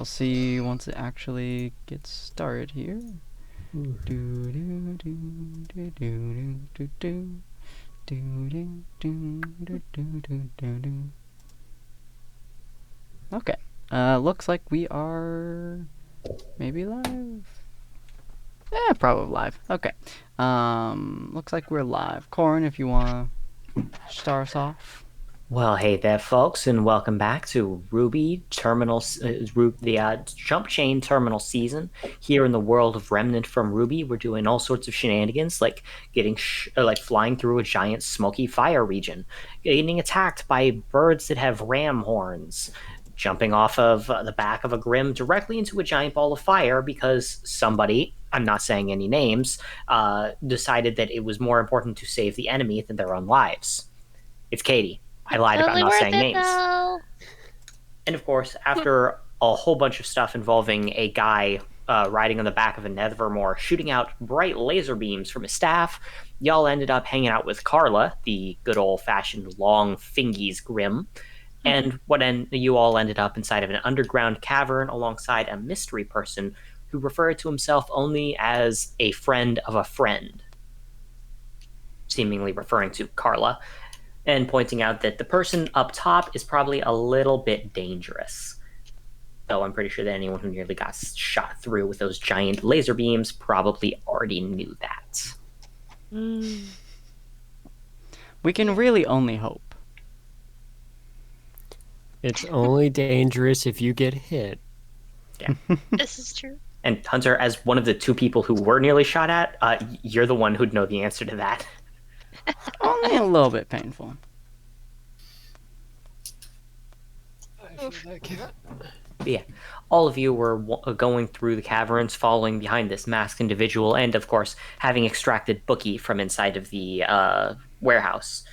I'll see once it actually gets started here. Okay. Looks like we are maybe live. Yeah, probably live. Okay. Looks like we're live. Corin, if you wanna start us off. Well, hey there, folks, and welcome back to RWBY Terminal, the Jumpchain Terminal season. Here in the world of Remnant from RWBY, we're doing all sorts of shenanigans, like like flying through a giant smoky fire region, getting attacked by birds that have ram horns, jumping off of the back of a Grim directly into a giant ball of fire because somebody, I'm not saying any names, decided that it was more important to save the enemy than their own lives. It's Katie. I lied about Totally not worth saying it names. though. And of course, after a whole bunch of stuff involving a guy riding on the back of a Nevermore, shooting out bright laser beams from his staff, y'all ended up hanging out with Carla, the good old-fashioned long fingies Grim. And you all ended up inside of an underground cavern alongside a mystery person who referred to himself only as a friend of a friend, seemingly referring to Carla, and pointing out that the person up top is probably a little bit dangerous. Though I'm pretty sure that anyone who nearly got shot through with those giant laser beams probably already knew that. We can really only hope. It's only dangerous if you get hit. Yeah. This is true. And Hunter, as one of the two people who were nearly shot at, you're the one who'd know the answer to that. Only a little bit painful. Yeah, all of you were going through the caverns, following behind this masked individual, and of course, having extracted Bookie from inside of the warehouse.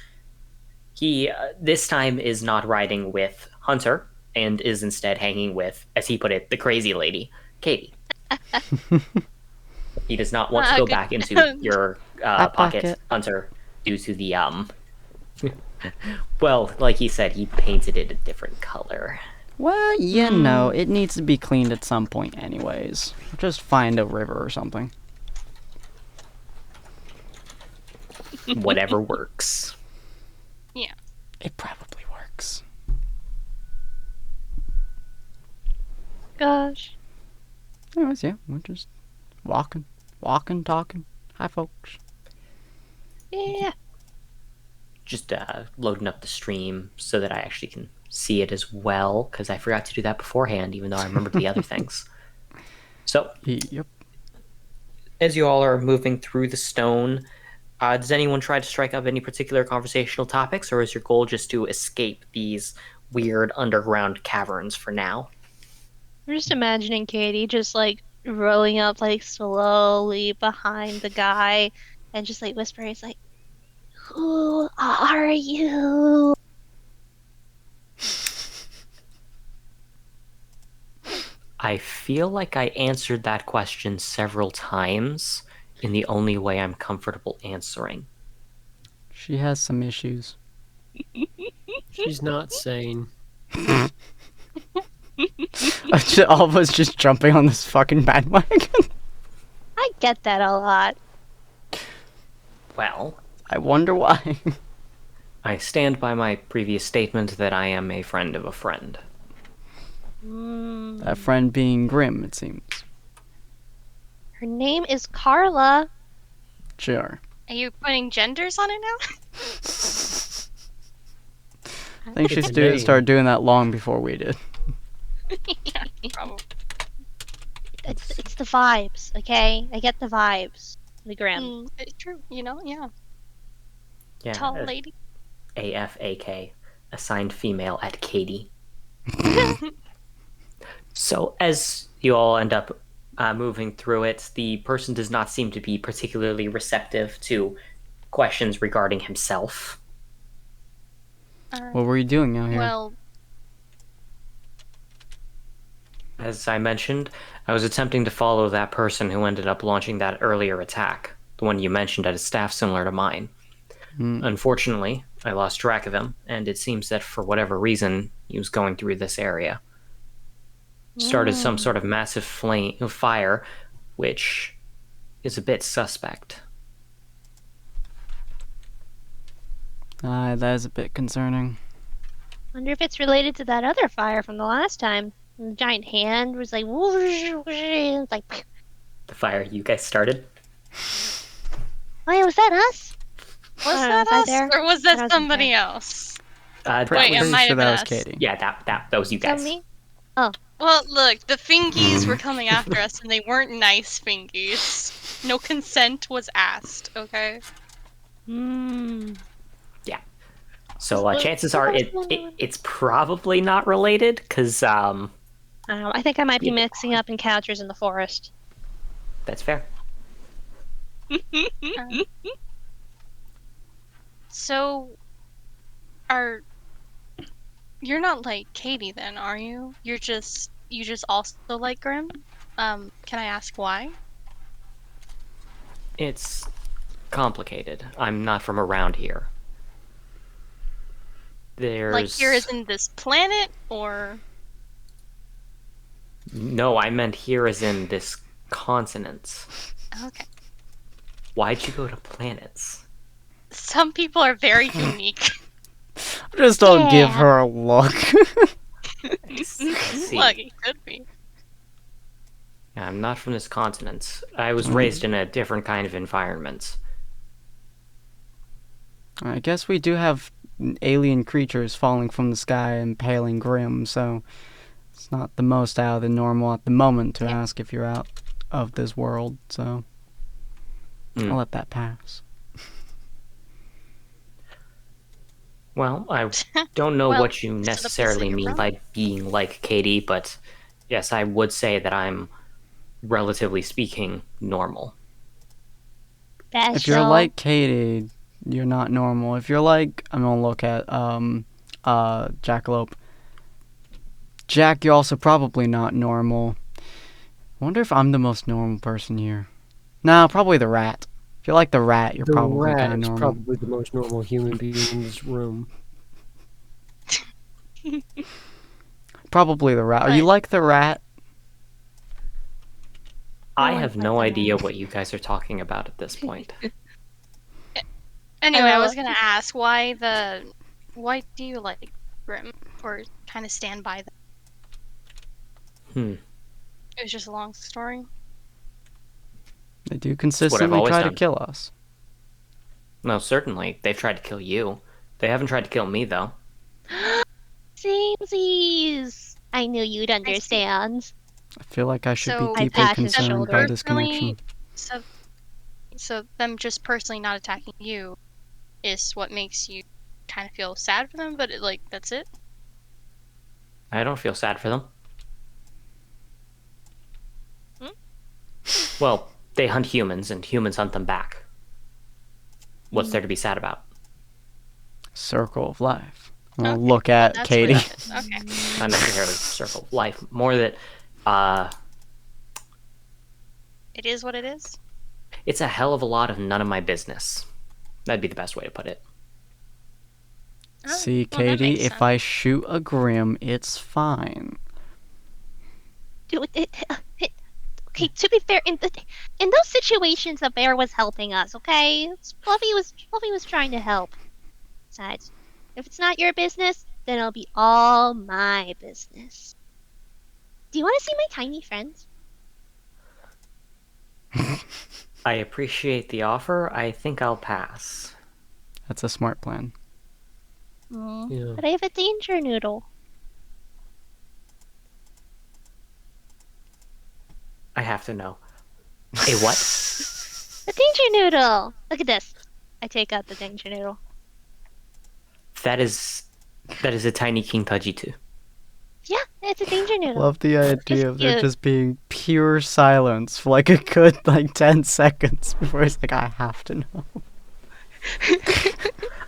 He, this time, is not riding with Hunter, and is instead hanging with, as he put it, the crazy lady, Katie. He does not want to go back into your pocket, Hunter, due to the, well, like he said, he painted it a different color. Well, you know, it needs to be cleaned at some point anyways. Just find a river or something. Whatever works. Yeah. It probably works. Gosh. Anyways, yeah, we're just walking, talking. Hi, folks. Yeah. Just loading up the stream so that I actually can see it as well, because I forgot to do that beforehand, even though I remembered the other things. So, Yep. as you all are moving through the stone, does anyone try to strike up any particular conversational topics, or is your goal just to escape these weird underground caverns for now? I'm just imagining Katie just like rolling up like slowly behind the guy and just like whispering, it's like, "Who are you?" I feel like I answered that question several times in the only way I'm comfortable answering. She has some issues. She's not sane. All of us just jumping on this fucking bandwagon. I get that a lot. Well, I wonder why. I stand by my previous statement that I am a friend of a friend. That friend being Grim, it seems. Her name is Carla. Sure. Are you putting genders on it now? I think she It's a name. started doing that long before we did. Yeah, probably. It's the vibes, okay? I get the vibes. The Grim. It's true, yeah. Yeah, Tall lady. AFAK, assigned female at Katie. So as you all end up moving through it, the person does not seem to be particularly receptive to questions regarding himself. What were you doing out here? Well, As I mentioned, I was attempting to follow that person who ended up launching that earlier attack, the one you mentioned had a staff similar to mine. Unfortunately, I lost track of him, and it seems that for whatever reason, he was going through this area. started some sort of massive fire, which is a bit suspect. That is a bit concerning. Wonder if it's related to that other fire from the last time. The giant hand was like, whoosh, whoosh, and it's like, The fire you guys started? oh yeah, was that us? Was I don't know, that was I us, there? or was I that wasn't somebody there. else? That Wait, it was, might have been that was us. Katie. yeah, that was you Is that guys. me? Well, look, the fingies were coming after us, and they weren't nice fingies. No consent was asked. Okay. So Was- chances was are that the only one? it's probably not related, because I think I might be Yeah. mixing up encounters in the forest. that's fair. So, you're not like Katie then, are you? You just also like Grim? Can I ask why? It's complicated. I'm not from around here. There's Like here is in this planet, or No, I meant here as in this continent. okay. Why'd you go to planets? Some people are very unique. Just don't give Yeah. her a look. I see. Look, it could be. Yeah, I'm not from this continent. I was raised in a different kind of environment. I guess we do have alien creatures falling from the sky and impaling Grim, so it's not the most out of the normal at the moment to ask if you're out of this world, so I'll let that pass. Well, I don't know Well, what you so the place that necessarily you're mean from? by being like Katie, but yes, I would say that I'm, relatively speaking, normal. Special. If you're like Katie, you're not normal. If you're like, I'm gonna look at Jackalope. Jack, you're also probably not normal. I wonder if I'm the most normal person here. No, probably the rat. If you're like the rat, you're The probably rat kind of is normal. probably the most normal human being in this room. Probably the rat. Are you Right. like the rat? I like have that no one. idea what you guys are talking about at this point. Anyway, I will was gonna ask why do you like Grim, or kind of stand by them? It was just a long story. They do what I've consistently always try to done. kill us. No, certainly. They've tried to kill you. They haven't tried to kill me, though. Samesies. I knew you'd understand. I feel like I should So- be I deeply pat his concerned by shoulder. this Personally, connection. so them just personally not attacking you is what makes you kind of feel sad for them, but that's it. I don't feel sad for them. Well, they hunt humans, and humans hunt them back. What's there to be sad about? Circle of life. I'll Okay, look at That's Katie. what that is. Okay. Not necessarily circle of life. More that, It is what it is. it's a hell of a lot of none of my business. That'd be the best way to put it. Oh, See, well, that Katie, makes if sense. I shoot a Grim, it's fine. Okay, to be fair, in those situations, the bear was helping us. Okay, Fluffy was trying to help. Besides, if it's not your business, then it'll be all my business. Do you want to see my tiny friends? I appreciate the offer. I think I'll pass. That's a smart plan. Yeah. But I have a danger noodle. I have to know. A what? The danger noodle. Look at this. I take out the danger noodle. That is a tiny King Tajitu. Yeah, it's a danger noodle. Love the idea of there cute. just being pure silence for like a good 10 seconds before he's like, I have to know.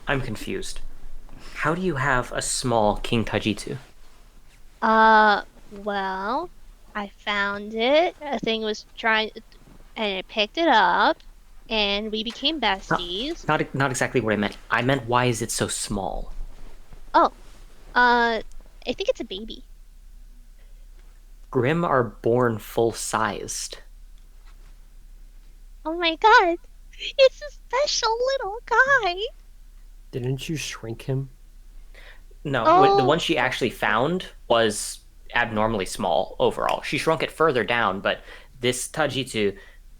I'm confused. How do you have a small King Tajitu? Well, I found it. A thing was trying, and it picked it up, and we became besties. Not exactly what I meant. I meant, why is it so small? I think it's a baby. Grim are born full-sized. Oh my god. It's a special little guy. Didn't you shrink him? No, the Oh. one she actually found was abnormally small overall. She shrunk it further down, but this Tajitsu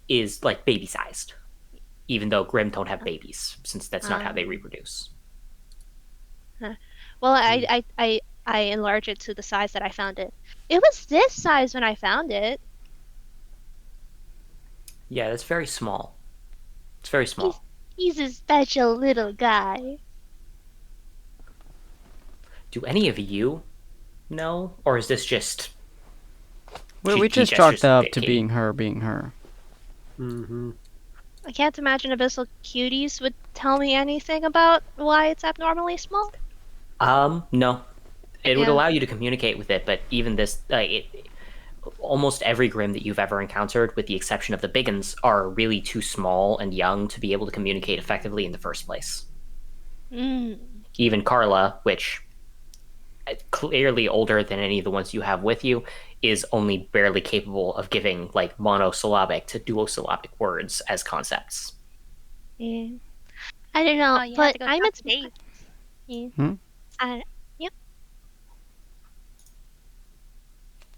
is like baby-sized, even though Grim don't have babies, since that's not how they reproduce. Well, I enlarged it to the size that I found it. It was this size when I found it. Yeah, that's very small. It's very small. He's a special little guy. Do any of you know, or is this just? We He just gestures chalked that up to Katie. being her. Mm-hmm. I can't imagine Abyssal Cuties would tell me anything about why it's abnormally small. No. It would Yeah. allow you to communicate with it, but even this, almost every Grim that you've ever encountered, with the exception of the big ones, are really too small and young to be able to communicate effectively in the first place. Mm. Even Carla, which clearly older than any of the ones you have with you, is only barely capable of giving like monosyllabic to duosyllabic words as concepts. Yeah. I don't know, Oh, you have but to go I'm talk at to Dave. Yeah. Hmm? Yep.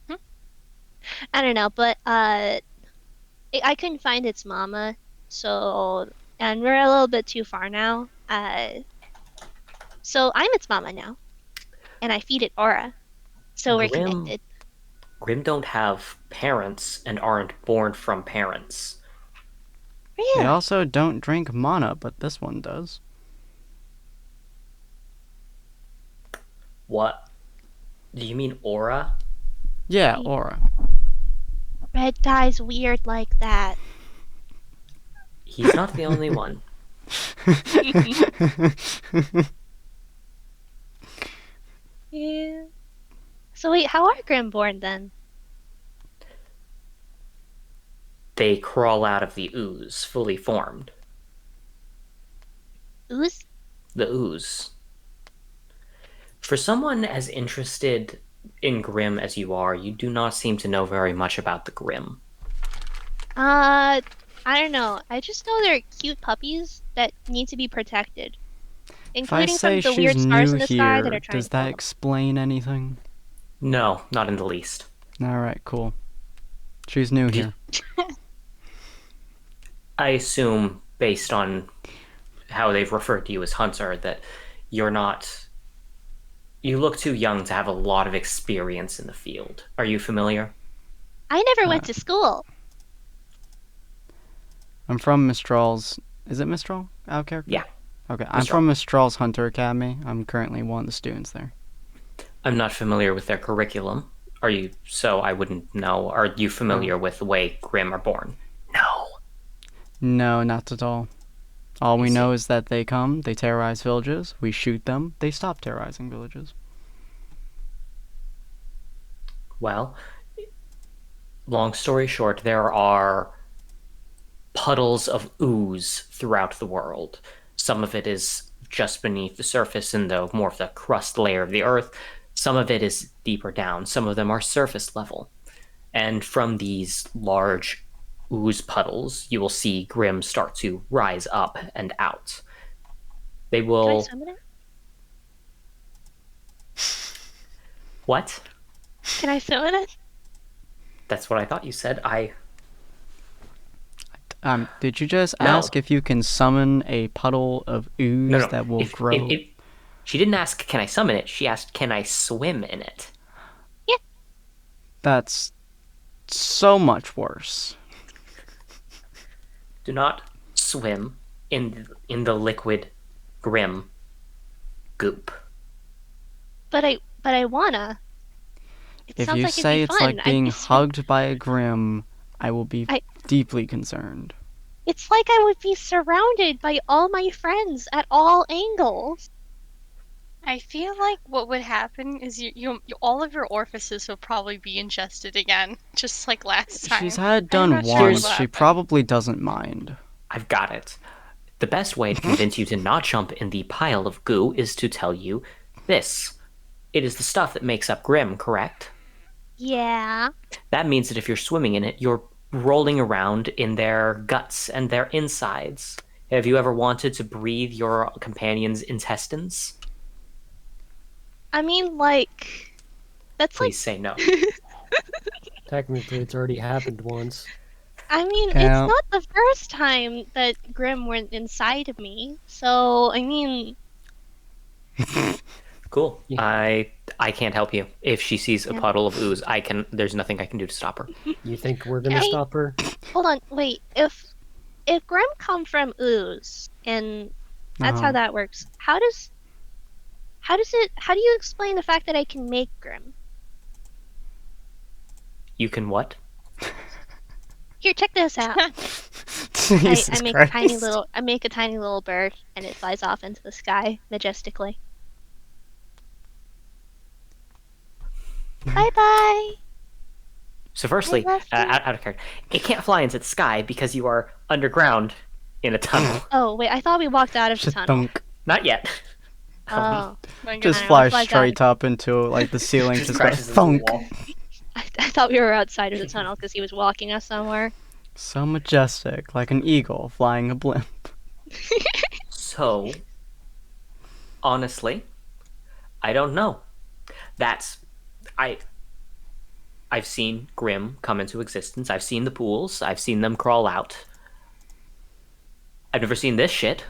Hmm? I don't know, but I couldn't find its mama, so and we're a little bit too far now. So I'm its mama now, and I feed it aura, so we're connected. Grim don't have parents and aren't born from parents. They Really? also don't drink mana, but this one does. What? Do you mean aura? Yeah, aura. Red guy's weird like that. He's not the only one. Yeah. So wait, how are Grim born then? They crawl out of the ooze, fully formed. Ooze? The ooze. For someone as interested in Grim as you are, you do not seem to know very much about the Grim. I don't know. I just know they're cute puppies that need to be protected, If I including say from the she's weird stars new in the sky that here, are trying does to kill that them. explain anything? No, not in the least. Alright, cool. She's new here. I assume, based on how they've referred to you as Hunter, that you're not... You look too young to have a lot of experience in the field. Are you familiar? I never went to school. I'm from Mistral's... Is it Mistral? Our character? Yeah. Okay, I'm Mistral. from Mistral's Hunter Academy. I'm currently one of the students there. I'm not familiar with their curriculum. Are you? So I wouldn't know. Are you familiar with the way Grim are born? No. No, not at all. All I we see. know is that they come, they terrorize villages, we shoot them, they stop terrorizing villages. Well, long story short, there are puddles of ooze throughout the world. Some of it is just beneath the surface in the more of the crust layer of the earth. Some of it is deeper down. Some of them are surface level. And from these large ooze puddles, you will see Grim start to rise up and out. They Can I will... swim in it? What? Can I swim in it? That's what I thought you said. Did you just No. ask if you can summon a puddle of ooze No. that will grow? She didn't ask, can I summon it? She asked, can I swim in it? That's so much worse. Do not swim in the liquid Grim goop. But I wanna. It If sounds you like it'd say be it's fun. like I'd being be hugged by a Grim, I will be I- deeply concerned. It's like I would be surrounded by all my friends at all angles. I feel like what would happen is you all of your orifices will probably be ingested again, just like last time. She's had I'm done not sure what once, will she happen. probably doesn't mind. I've got it. The best way to convince you to not jump in the pile of goo is to tell you this. It is the stuff that makes up Grim, correct? Yeah. That means that if you're swimming in it, you're rolling around in their guts and their insides. Have you ever wanted to breathe your companion's intestines? I mean, like, that's Please say no. Technically, it's already happened once. I mean, Yeah. it's not the first time that Grim went inside of me. So, I mean, Cool. Yeah. I can't help you. If she sees a Yeah. puddle of ooze, there's nothing I can do to stop her. You think we're gonna Hey. stop her? hold on, wait. If Grim come from ooze, and that's how Uh-huh. that works, how do you explain the fact that I can make Grim? You can what? Here, check this out. Jesus I make Christ. I make a tiny little bird, and it flies off into the sky majestically. Bye bye. So firstly, I love you. out of character, it can't fly into the sky because you are underground in a tunnel. Oh wait, I thought we walked out of the Just tunnel. dunk. Not yet. Oh, My Just I know, fly fly straight up into like the ceiling. Just just go crashes into the thunk. wall. I thought we were outside of the tunnel because he was walking us somewhere. So majestic, like an eagle flying a blimp. So, honestly, I don't know. I've seen Grim come into existence. I've seen the pools. I've seen them crawl out. I've never seen this shit.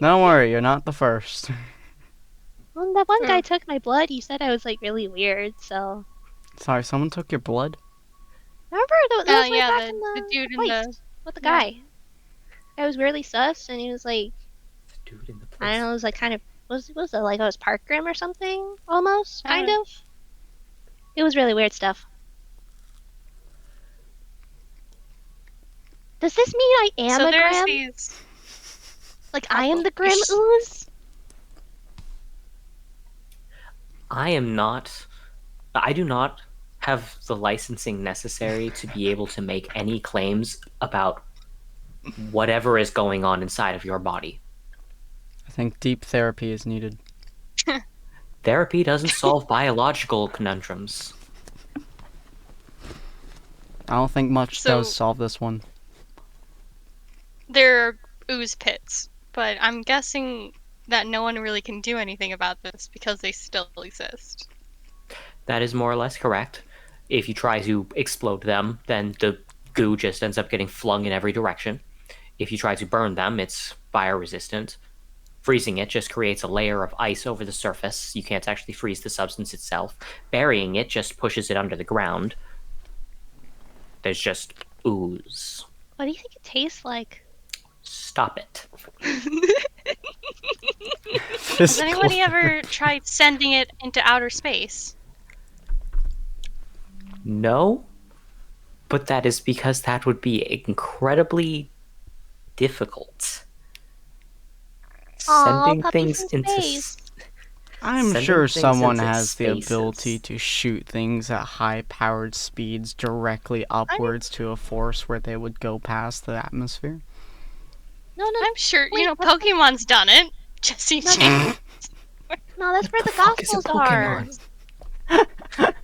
Don't worry, you're not the first. Well, that one guy took my blood. He said I was like really weird. So Sorry, someone took your blood? remember that was way yeah, back the- in the dude in place the- with the yeah. guy. I was really sus, and he was like, Dude in the place. I don't know, it was like kind of was it like I was Park Grim or something almost, kind Oh. of. It was really weird stuff. Does this mean I am So a there's Grim? these. Like I am the Probably. Grim ooze? I am not. I do not have the licensing necessary to be able to make any claims about whatever is going on inside of your body. I think deep therapy is needed. Therapy doesn't solve biological conundrums. I don't think much So- does solve this one. They're ooze pits, but I'm guessing that no one really can do anything about this because they still exist. That is more or less correct. If you try to explode them, then the goo just ends up getting flung in every direction. If you try to burn them, it's fire resistant. Freezing it just creates a layer of ice over the surface. You can't actually freeze the substance itself. Burying it just pushes it under the ground. There's just ooze. What do you think it tastes like? Stop it. Has anybody ever tried sending it into outer space? No, but that is because that would be incredibly difficult. Aw, Sending puppies things in into space. I'm sending sure things someone into has the spaces. ability to shoot things at high-powered speeds directly upwards to a force where they would go past the atmosphere. No, I'm sure, Wait, you know, what's the- Pokemon's done it. Jesse No, James. no, that's where the fuck is a Gospels are. Pokemon?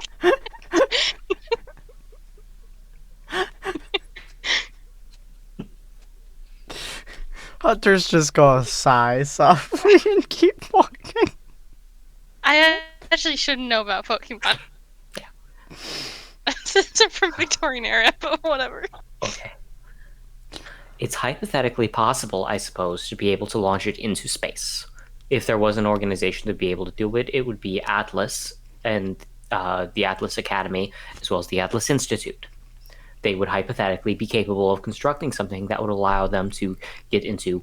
Hunter's just gonna sigh softly and keep walking. I actually shouldn't know about Pokemon. Yeah. It's from Victorian era, but whatever. Okay. It's hypothetically possible, I suppose, to be able to launch it into space. If there was an organization to be able to do it, it would be Atlas and the Atlas Academy, as well as the Atlas Institute. They would hypothetically be capable of constructing something that would allow them to get into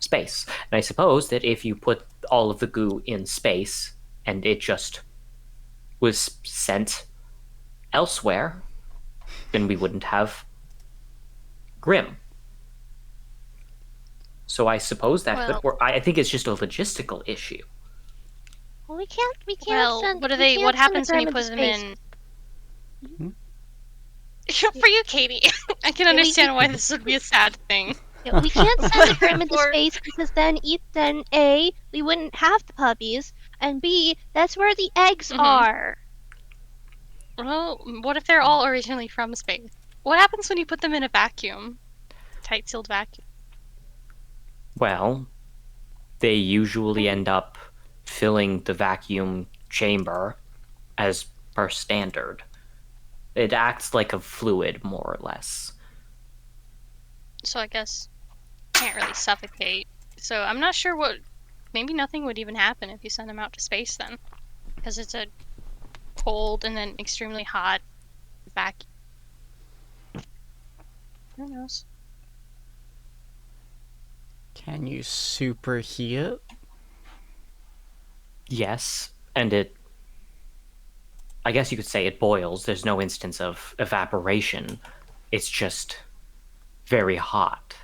space. And I suppose that if you put all of the goo in space and it just was sent elsewhere, then we wouldn't have Grim. So I suppose that Well- could work. I think it's just a logistical issue. Well, we can't Well, send. what do we they? can't What send happens the when you Grim put into them space. in? For you, Katie, I can Yeah, we- understand why this would be a sad thing. Yeah, we can't send the Grim into Or- space because then A, we wouldn't have the puppies. And B, that's where the eggs Mhm. are. Well, what if they're all originally from space? What happens when you put them in a vacuum? Tight sealed vacuum. Well, they usually end up filling the vacuum chamber as per standard. It acts like a fluid, more or less. So I guess can't really suffocate. So I'm not sure what. Maybe nothing would even happen if you send them out to space then, because it's a cold and then extremely hot vacuum. Who knows? Can you superheat it? Yes, and I guess you could say it boils. There's no instance of evaporation. It's just very hot.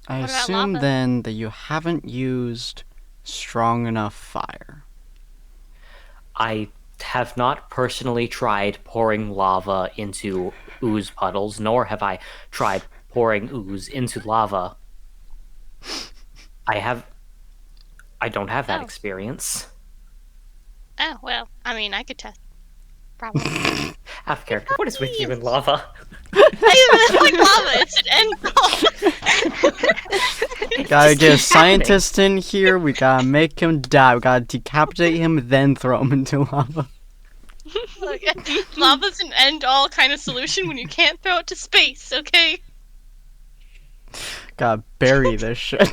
I What about assume lava? then that you haven't used strong enough fire. I have not personally tried pouring lava into ooze puddles, nor have I tried pouring ooze into lava. I don't have that Oh. experience. Oh well, I mean I could test. Probably. Out of character. What is with you in lava? It's like lava. It's an end. Gotta get a Just keep happening. scientist in here. We gotta make him die. We gotta decapitate him, then throw him into lava. Look, lava's an end-all kind of solution when you can't throw it to space. Okay. Gotta bury this shit.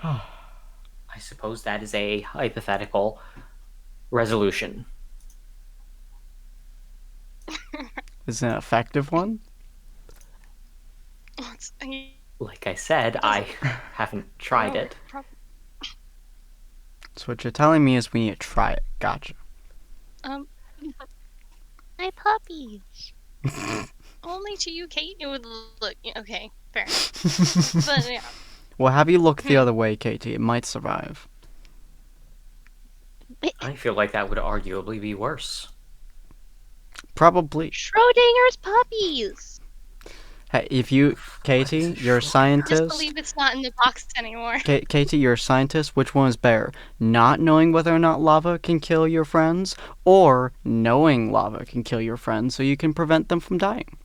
I suppose that is a hypothetical resolution. Is it an effective one? Like I said, I haven't tried it. So what you're telling me is we need to try it. Gotcha. My puppies. Only to you, Kate. It would look okay. Fair enough. But yeah. Well, have you look the other way, Katie? It might survive. I feel like that would arguably be worse. Probably. Schrodinger's puppies. Hey, if you, Katie, you're a Just scientist. believe it's not in the box anymore. Katie, you're a scientist. Which one is better? Not knowing whether or not lava can kill your friends, or knowing lava can kill your friends so you can prevent them from dying?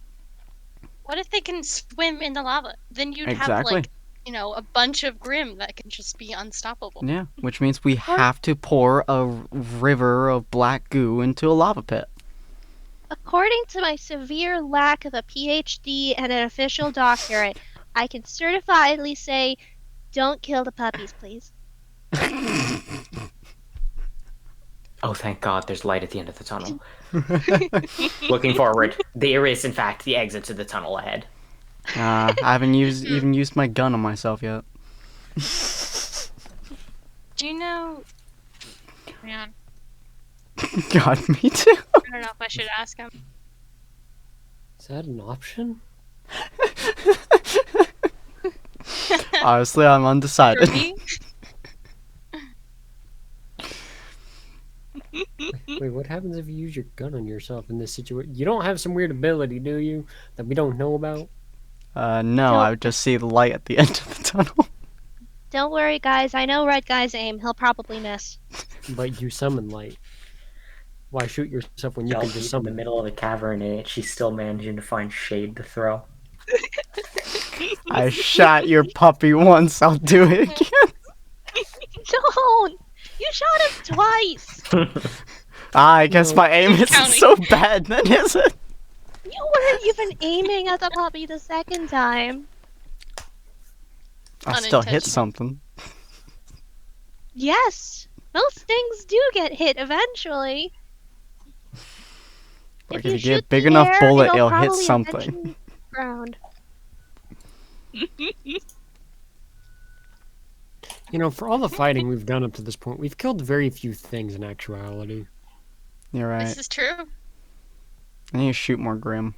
What if they can swim in the lava? Then you'd have Exactly. like, a bunch of Grim that can just be unstoppable. Yeah, which means we have to pour a river of black goo into a lava pit. According to my severe lack of a PhD and an official doctorate, I can certifiably say, don't kill the puppies, please. Oh, thank God, there's light at the end of the tunnel. Looking forward, there is, in fact, the exit to the tunnel ahead. I haven't even used my gun on myself yet. Do you know? Man, God, me too. I don't know if I should ask him. Is that an option? Honestly, I'm undecided. For me? Wait, what happens if you use your gun on yourself in this situation? You don't have some weird ability, do you, that we don't know about? No, I would just see the light at the end of the tunnel. Don't worry, guys. I know Red Guy's aim. He'll probably miss. But you summon light. Why shoot yourself when you can just in the summon? middle of a cavern, and she's still managing to find shade to throw. I shot your puppy once, I'll do it again. Don't! You shot him twice! I guess my aim isn't Counting. so bad then, is it? You weren't even aiming at the puppy the second time. I still hit Unintentional. something. Yes! Most things do get hit eventually. Like, If if you shoot get big the enough air, bullet, it'll hit probably something. eventually Ground. You know, for all the fighting we've done up to this point, we've killed very few things in actuality. You're right. This is true. I need to shoot more Grim.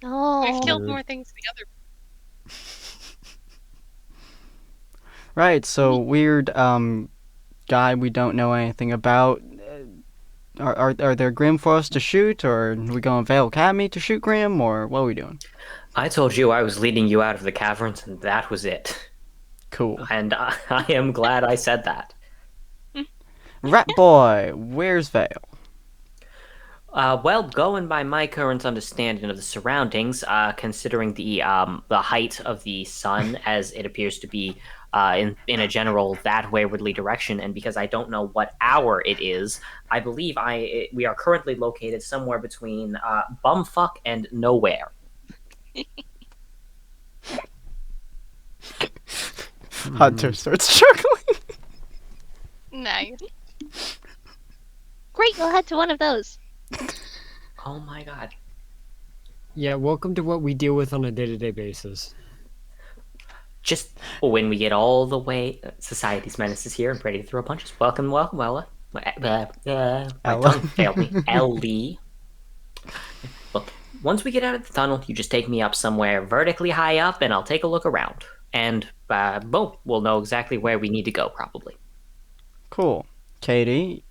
No. We've killed Rude. more things than the other. Right, so weird guy we don't know anything about. Are there Grim for us to shoot, or are we going Vale Academy to shoot Grim, or what are we doing? I told you I was leading you out of the caverns, and that was it. Cool. And I am glad I said that. Rat boy, where's Vale? Well, going by my current understanding of the surroundings, considering the height of the sun as it appears to be in a general that waywardly direction, and because I don't know what hour it is, I believe we are currently located somewhere between bumfuck and nowhere. Hunter starts struggling. Nice. Great, we'll head to one of those. Oh my god. Yeah, welcome to what we deal with on a day-to-day basis. Just when we get all the way, Society's Menace is here and ready to throw punches. Welcome, Ella. My Ella. tongue failed me. Ellie. Look, once we get out of the tunnel, you just take me up somewhere vertically high up, and I'll take a look around. And, boom, we'll know exactly where we need to go, probably. Cool. Katie,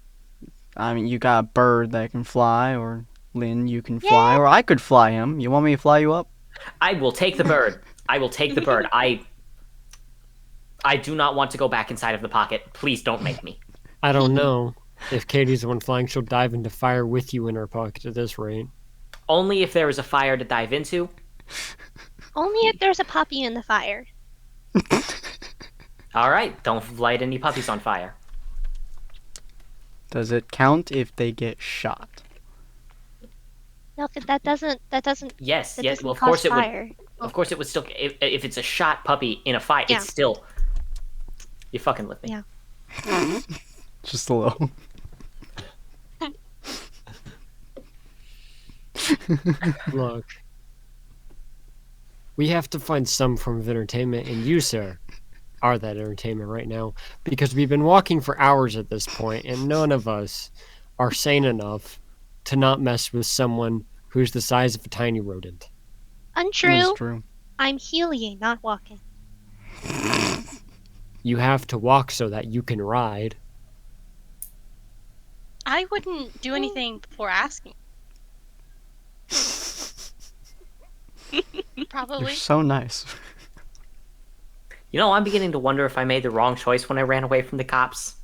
I mean, you got a bird that can fly, or Lynn, you can fly, or I could fly him. You want me to fly you up? I will take the bird. I will take the bird. I do not want to go back inside of the pocket. Please don't make me. I don't know. If Katie's the one flying, she'll dive into fire with you in her pocket at this rate. Only if there is a fire to dive into. Only if there's a puppy in the fire. All right, don't light any puppies on fire. Does it count if they get shot? No, that doesn't. Yes, That yes. doesn't Well, of cause course it would. fire. Of course it would still. If it's a shot puppy in a fire, Yeah. it's still. You're fucking with me. Yeah. Just a little. Look. We have to find some form of entertainment, and you, sir, are that entertainment right now. Because we've been walking for hours at this point, and none of us are sane enough to not mess with someone who's the size of a tiny rodent. Untrue. That's true. I'm healing, not walking. You have to walk so that you can ride. I wouldn't do anything before asking. Probably. You're so nice. You know, I'm beginning to wonder if I made the wrong choice when I ran away from the cops.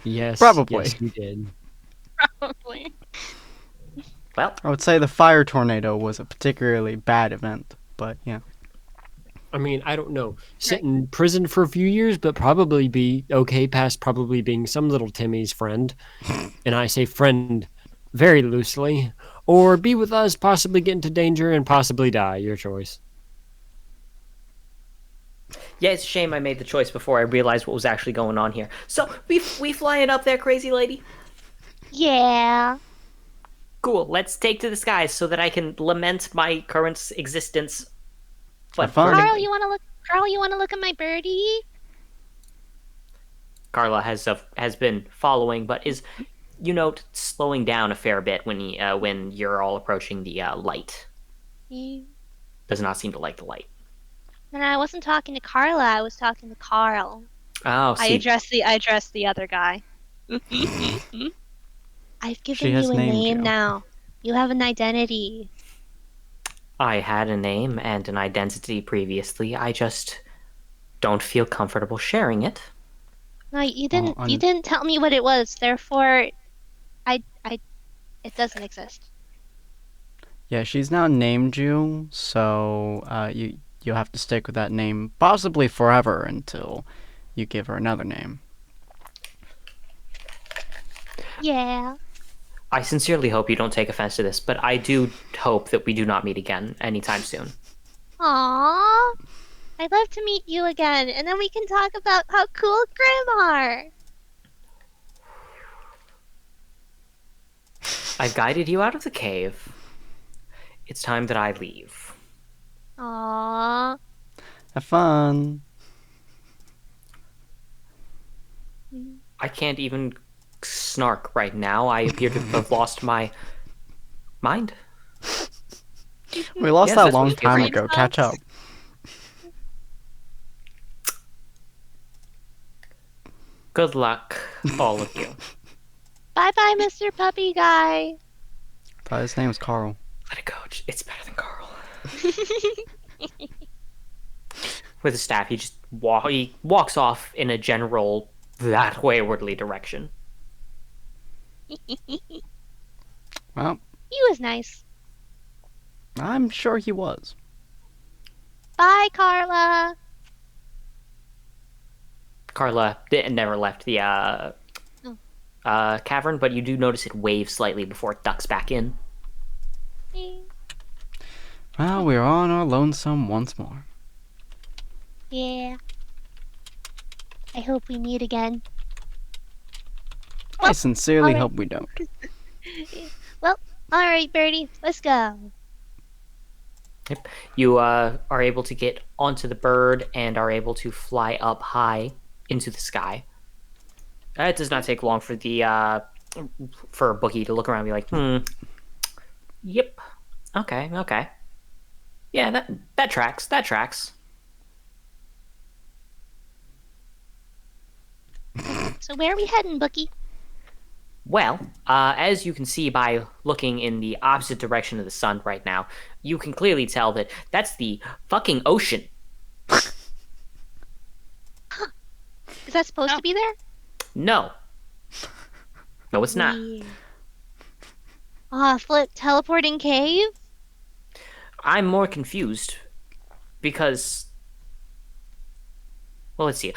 Yes, Probably. Yes, you did. Probably. Well, I would say the fire tornado was a particularly bad event, but yeah. I mean, I don't know. Sit in prison for a few years, but probably be okay past probably being some little Timmy's friend. And I say friend very loosely. Or be with us, possibly get into danger, and possibly die. Your choice. yeah, it's a shame I made the choice before I realized what was actually going on here. So, we flying up there, crazy lady? Yeah. Cool, let's take to the skies so that I can lament my current existence. Have fun. Carl, you wanna look at my birdie? Carla has been following, but is, slowing down a fair bit when you're all approaching the light. Does not seem to like the light. No, I wasn't talking to Carla. I was talking to Carl. Oh, I see, addressed the other guy. I've given has you a named name you. now. You have an identity. I had a name and an identity previously. I just don't feel comfortable sharing it. No, you didn't. Oh, You didn't tell me what it was. Therefore, it doesn't exist. Yeah, she's now named you, so you'll have to stick with that name possibly forever until you give her another name. Yeah. I sincerely hope you don't take offense to this, but I do hope that we do not meet again anytime soon. Aww. I'd love to meet you again, and then we can talk about how cool Grim are. I've guided you out of the cave. It's time that I leave. Aww. Have fun. I can't even snark right now. I appear to have lost my mind. We lost Yes, that that's long what it feels time like. ago. Catch up. Good luck, all of you. Bye bye, Mr. Puppy Guy. Thought his name was Carl. Let it go. It's better than Carl. With his staff, he walks off in a general that waywardly direction. Well, He was nice. I'm sure he was. Bye, Carla. Carla never left the cavern, but you do notice it waves slightly before it ducks back in. Well, we're on our lonesome once more. Yeah. I hope we meet again. I sincerely alright. hope we don't. Well, alright, Birdie. Let's go. Yep. You are able to get onto the bird and are able to fly up high into the sky. It does not take long for for Bookie to look around and be like, yep, okay. Yeah, that tracks. So where are we heading, Bookie? Well, as you can see by looking in the opposite direction of the sun right now, you can clearly tell that that's the fucking ocean. Is that supposed to be there? No, it's not. Flip teleporting cave? I'm more confused because, well, let's see.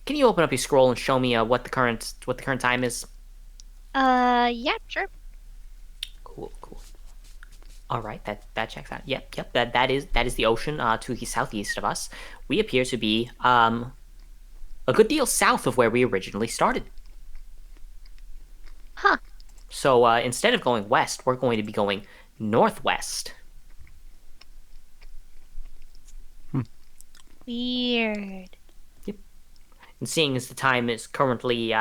Can you open up your scroll and show me what the current time is? Yeah, sure. Cool. All right, that checks out. Yep. That is the ocean to the southeast of us. We appear to be a good deal south of where we originally started. Huh. So instead of going west, we're going to be going northwest. Weird. Yep. And seeing as the time is currently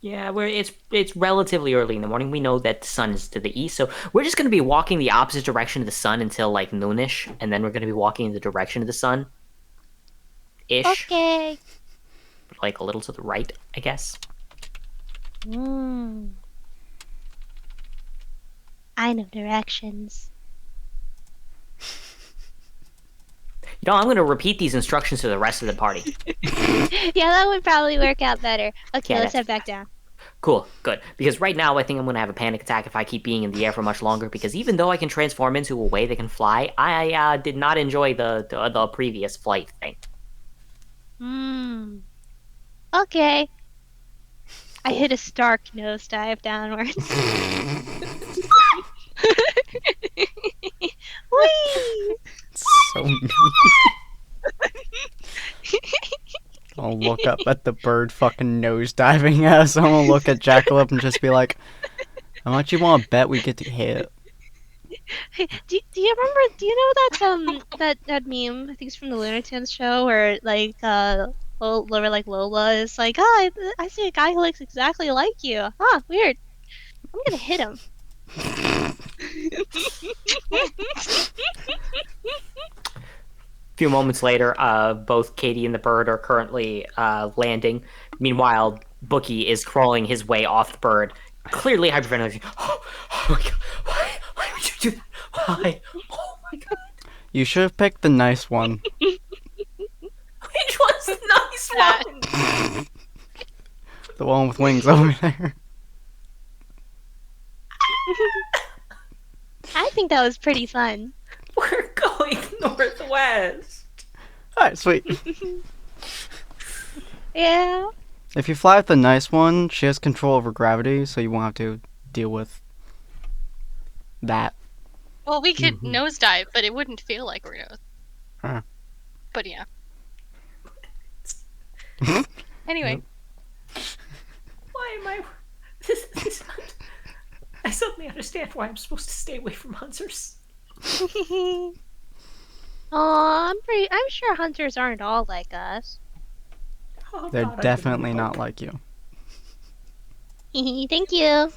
it's relatively early in the morning. We know that the sun is to the east, so we're just going to be walking the opposite direction of the sun until like noonish, and then we're going to be walking in the direction of the sun. Ish. Okay. Like a little to the right, I guess. I know directions. You know, I'm going to repeat these instructions to the rest of the party. Yeah, that would probably work out better. Okay, Yeah, let's head back down. Cool, good. Because right now, I think I'm going to have a panic attack if I keep being in the air for much longer. Because even though I can transform into a way that can fly, I did not enjoy the previous flight thing. Okay. I hit a stark nosedive downwards. Whee! So mean. I'll look up at the bird fucking nosediving at us. I'm gonna look at Jackalope and just be like, how much you want to bet we get to hit? Hey, do you remember? Do you know that meme? I think it's from the Looney Tunes show where Lola is like, oh, I see a guy who looks exactly like you. Huh, weird. I'm gonna hit him. A few moments later, both Katie and the bird are currently landing. Meanwhile, Bookie is crawling his way off the bird, clearly hyperventilating. Oh my god! Why would you do that? Why? Oh my god! You should have picked the nice one. Which one's the nice one? The one with wings over there. I think that was pretty fun. We're going northwest. Alright, sweet. Yeah. If you fly with the nice one, she has control over gravity, so you won't have to deal with that. Well, we could nosedive, but it wouldn't feel like we're nose. Huh. But yeah. Anyway. Why am I? This is not... I suddenly understand why I'm supposed to stay away from hunters. Aw, I'm sure hunters aren't all like us. Oh, They're God, definitely not like you. Thank you.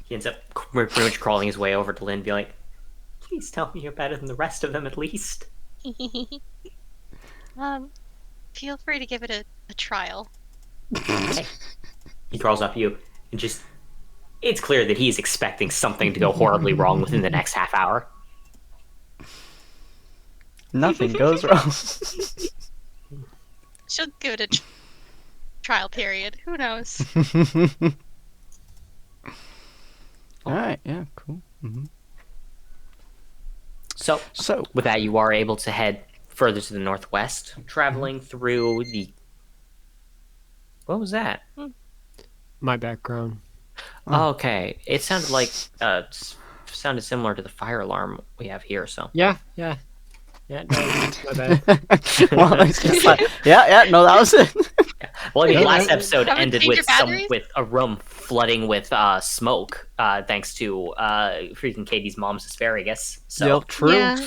He ends up pretty much crawling his way over to Lynn, being like, "Please tell me you're better than the rest of them, at least." Feel free to give it a trial. Okay. He crawls up you and just It's clear that he's expecting something to go horribly wrong within the next half hour. Nothing goes wrong. She'll give it a trial period. Who knows? Alright, yeah, cool. So, with that, you are able to head further to the northwest, traveling through the... What was that? My background. Okay, it sounded like sounded similar to the fire alarm we have here. So Yeah, no, my bad. Well, it's just like, no, that was it. well, I mean, Yeah. last episode Haven't ended changed with your batteries? with a room flooding with smoke, thanks to freaking Katie's mom's asparagus. So Yep, true. Yeah.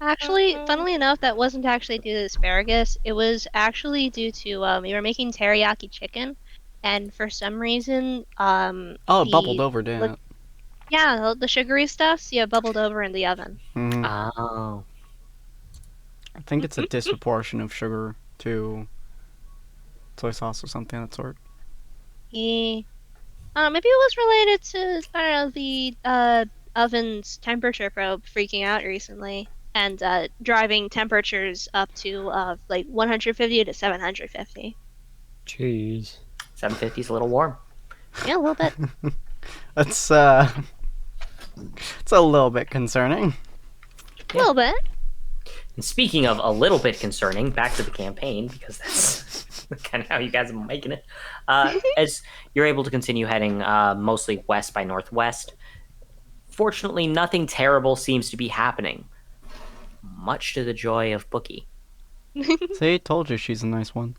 Actually, funnily enough, that wasn't actually due to asparagus. It was actually due to we were making teriyaki chicken, and for some reason, Oh, it bubbled the- over, didn't it? Yeah, the sugary stuff, bubbled over in the oven. Mhm. oh, I think it's a disproportion of sugar to soy sauce or something of that sort. Maybe it was related to I don't know the oven's temperature probe freaking out recently and driving temperatures up to like 150 to 750. Jeez. 750 is a little warm. Yeah, a little bit. It's it's a little bit concerning. A little bit. And speaking of a little bit concerning, back to the campaign, because that's kind of how you guys are making it. As you're able to continue heading mostly west by northwest, fortunately, nothing terrible seems to be happening, much to the joy of Bookie. See, told you she's a nice one.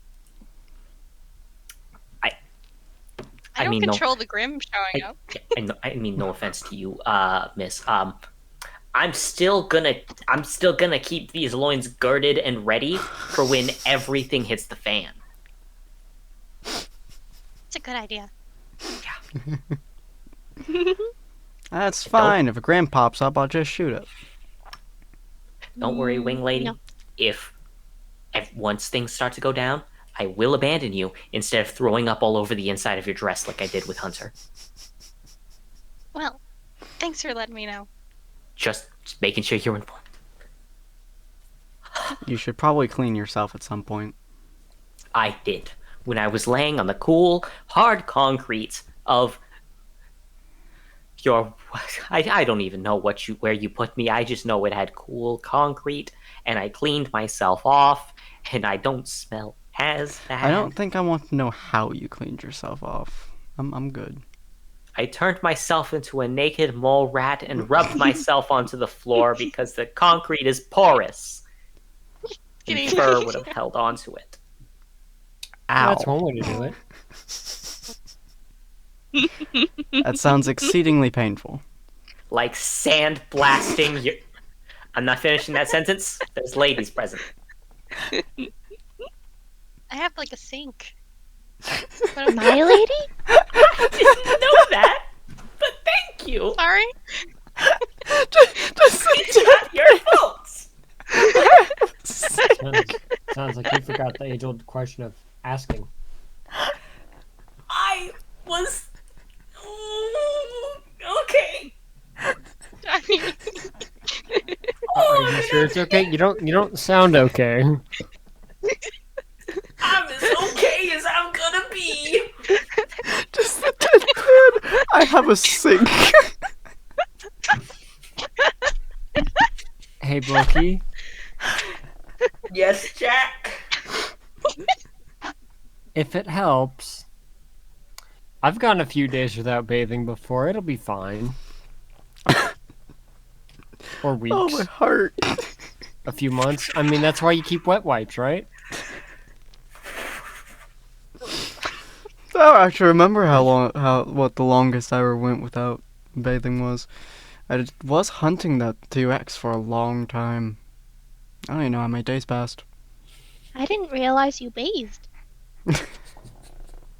I don't mean, no- control the Grim showing up. I mean, no offense to you, Miss. I'm still gonna keep these loins girded and ready for when everything hits the fan. It's a good idea. That's fine. If a gram pops up, I'll just shoot it. Don't worry, Wing Lady. no. If once things start to go down, I will abandon you instead of throwing up all over the inside of your dress like I did with Hunter. Well, thanks for letting me know. Just making sure you're informed. You should probably clean yourself at some point. I did when I was laying on the cool, hard concrete of your. I don't even know where you put me. I just know it had cool concrete, and I cleaned myself off, and I don't smell as bad. I don't think I want to know how you cleaned yourself off. I'm good. I turned myself into a naked mole rat and rubbed myself onto the floor because the concrete is porous. And Kidding. fur would have held onto it. Ow. That's one way to do it. That sounds exceedingly painful. Like sand blasting your... I'm not finishing that sentence. There's ladies present. I have like a sink. But I'm My lady? I didn't know that, but thank you. sorry. It's not your fault. Sounds like you forgot the age-old question of asking. I was... okay. I mean, Are you sure it's okay? You don't sound okay. I'm as okay as I'm gonna be. Just the deadpan. I have a sink. Hey, Bookie. Yes, Jack. If it helps, I've gone a few days without bathing before. It'll be fine. Or weeks. Oh, my heart. A few months. I mean, that's why you keep wet wipes, right? I don't actually remember what the longest I ever went without bathing was. I was hunting that 2X for a long time. I don't even know how many days passed. I didn't realize you bathed.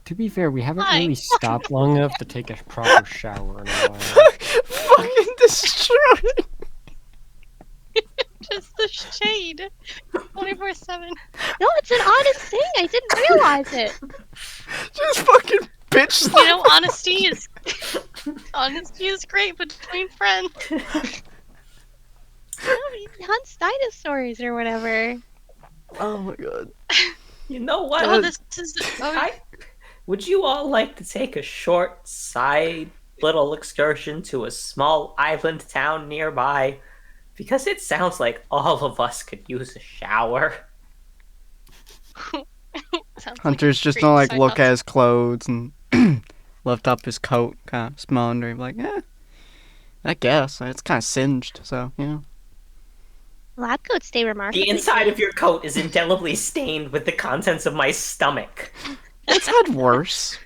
To be fair, we haven't Hi. really stopped long enough to take a proper shower in a while. Fucking destroyed. just the shade. 24/7. No, it's an honest thing. I didn't realize it. Just fucking bitch You know, honesty is Honesty is great between friends. No, he hunts dinosaurs or whatever. Oh my god. You know what? Oh, this is. Oh, Would you all like to take a short side little excursion to a small island town nearby? Because it sounds like all of us could use a shower. sounds Hunter's just great gonna like side look at hustle. his clothes and lift up his coat, kind of smell under him, like, I guess it's kind of singed, so Lab coats stay remarkably The inside clean. of your coat is indelibly stained with the contents of my stomach. It's had worse.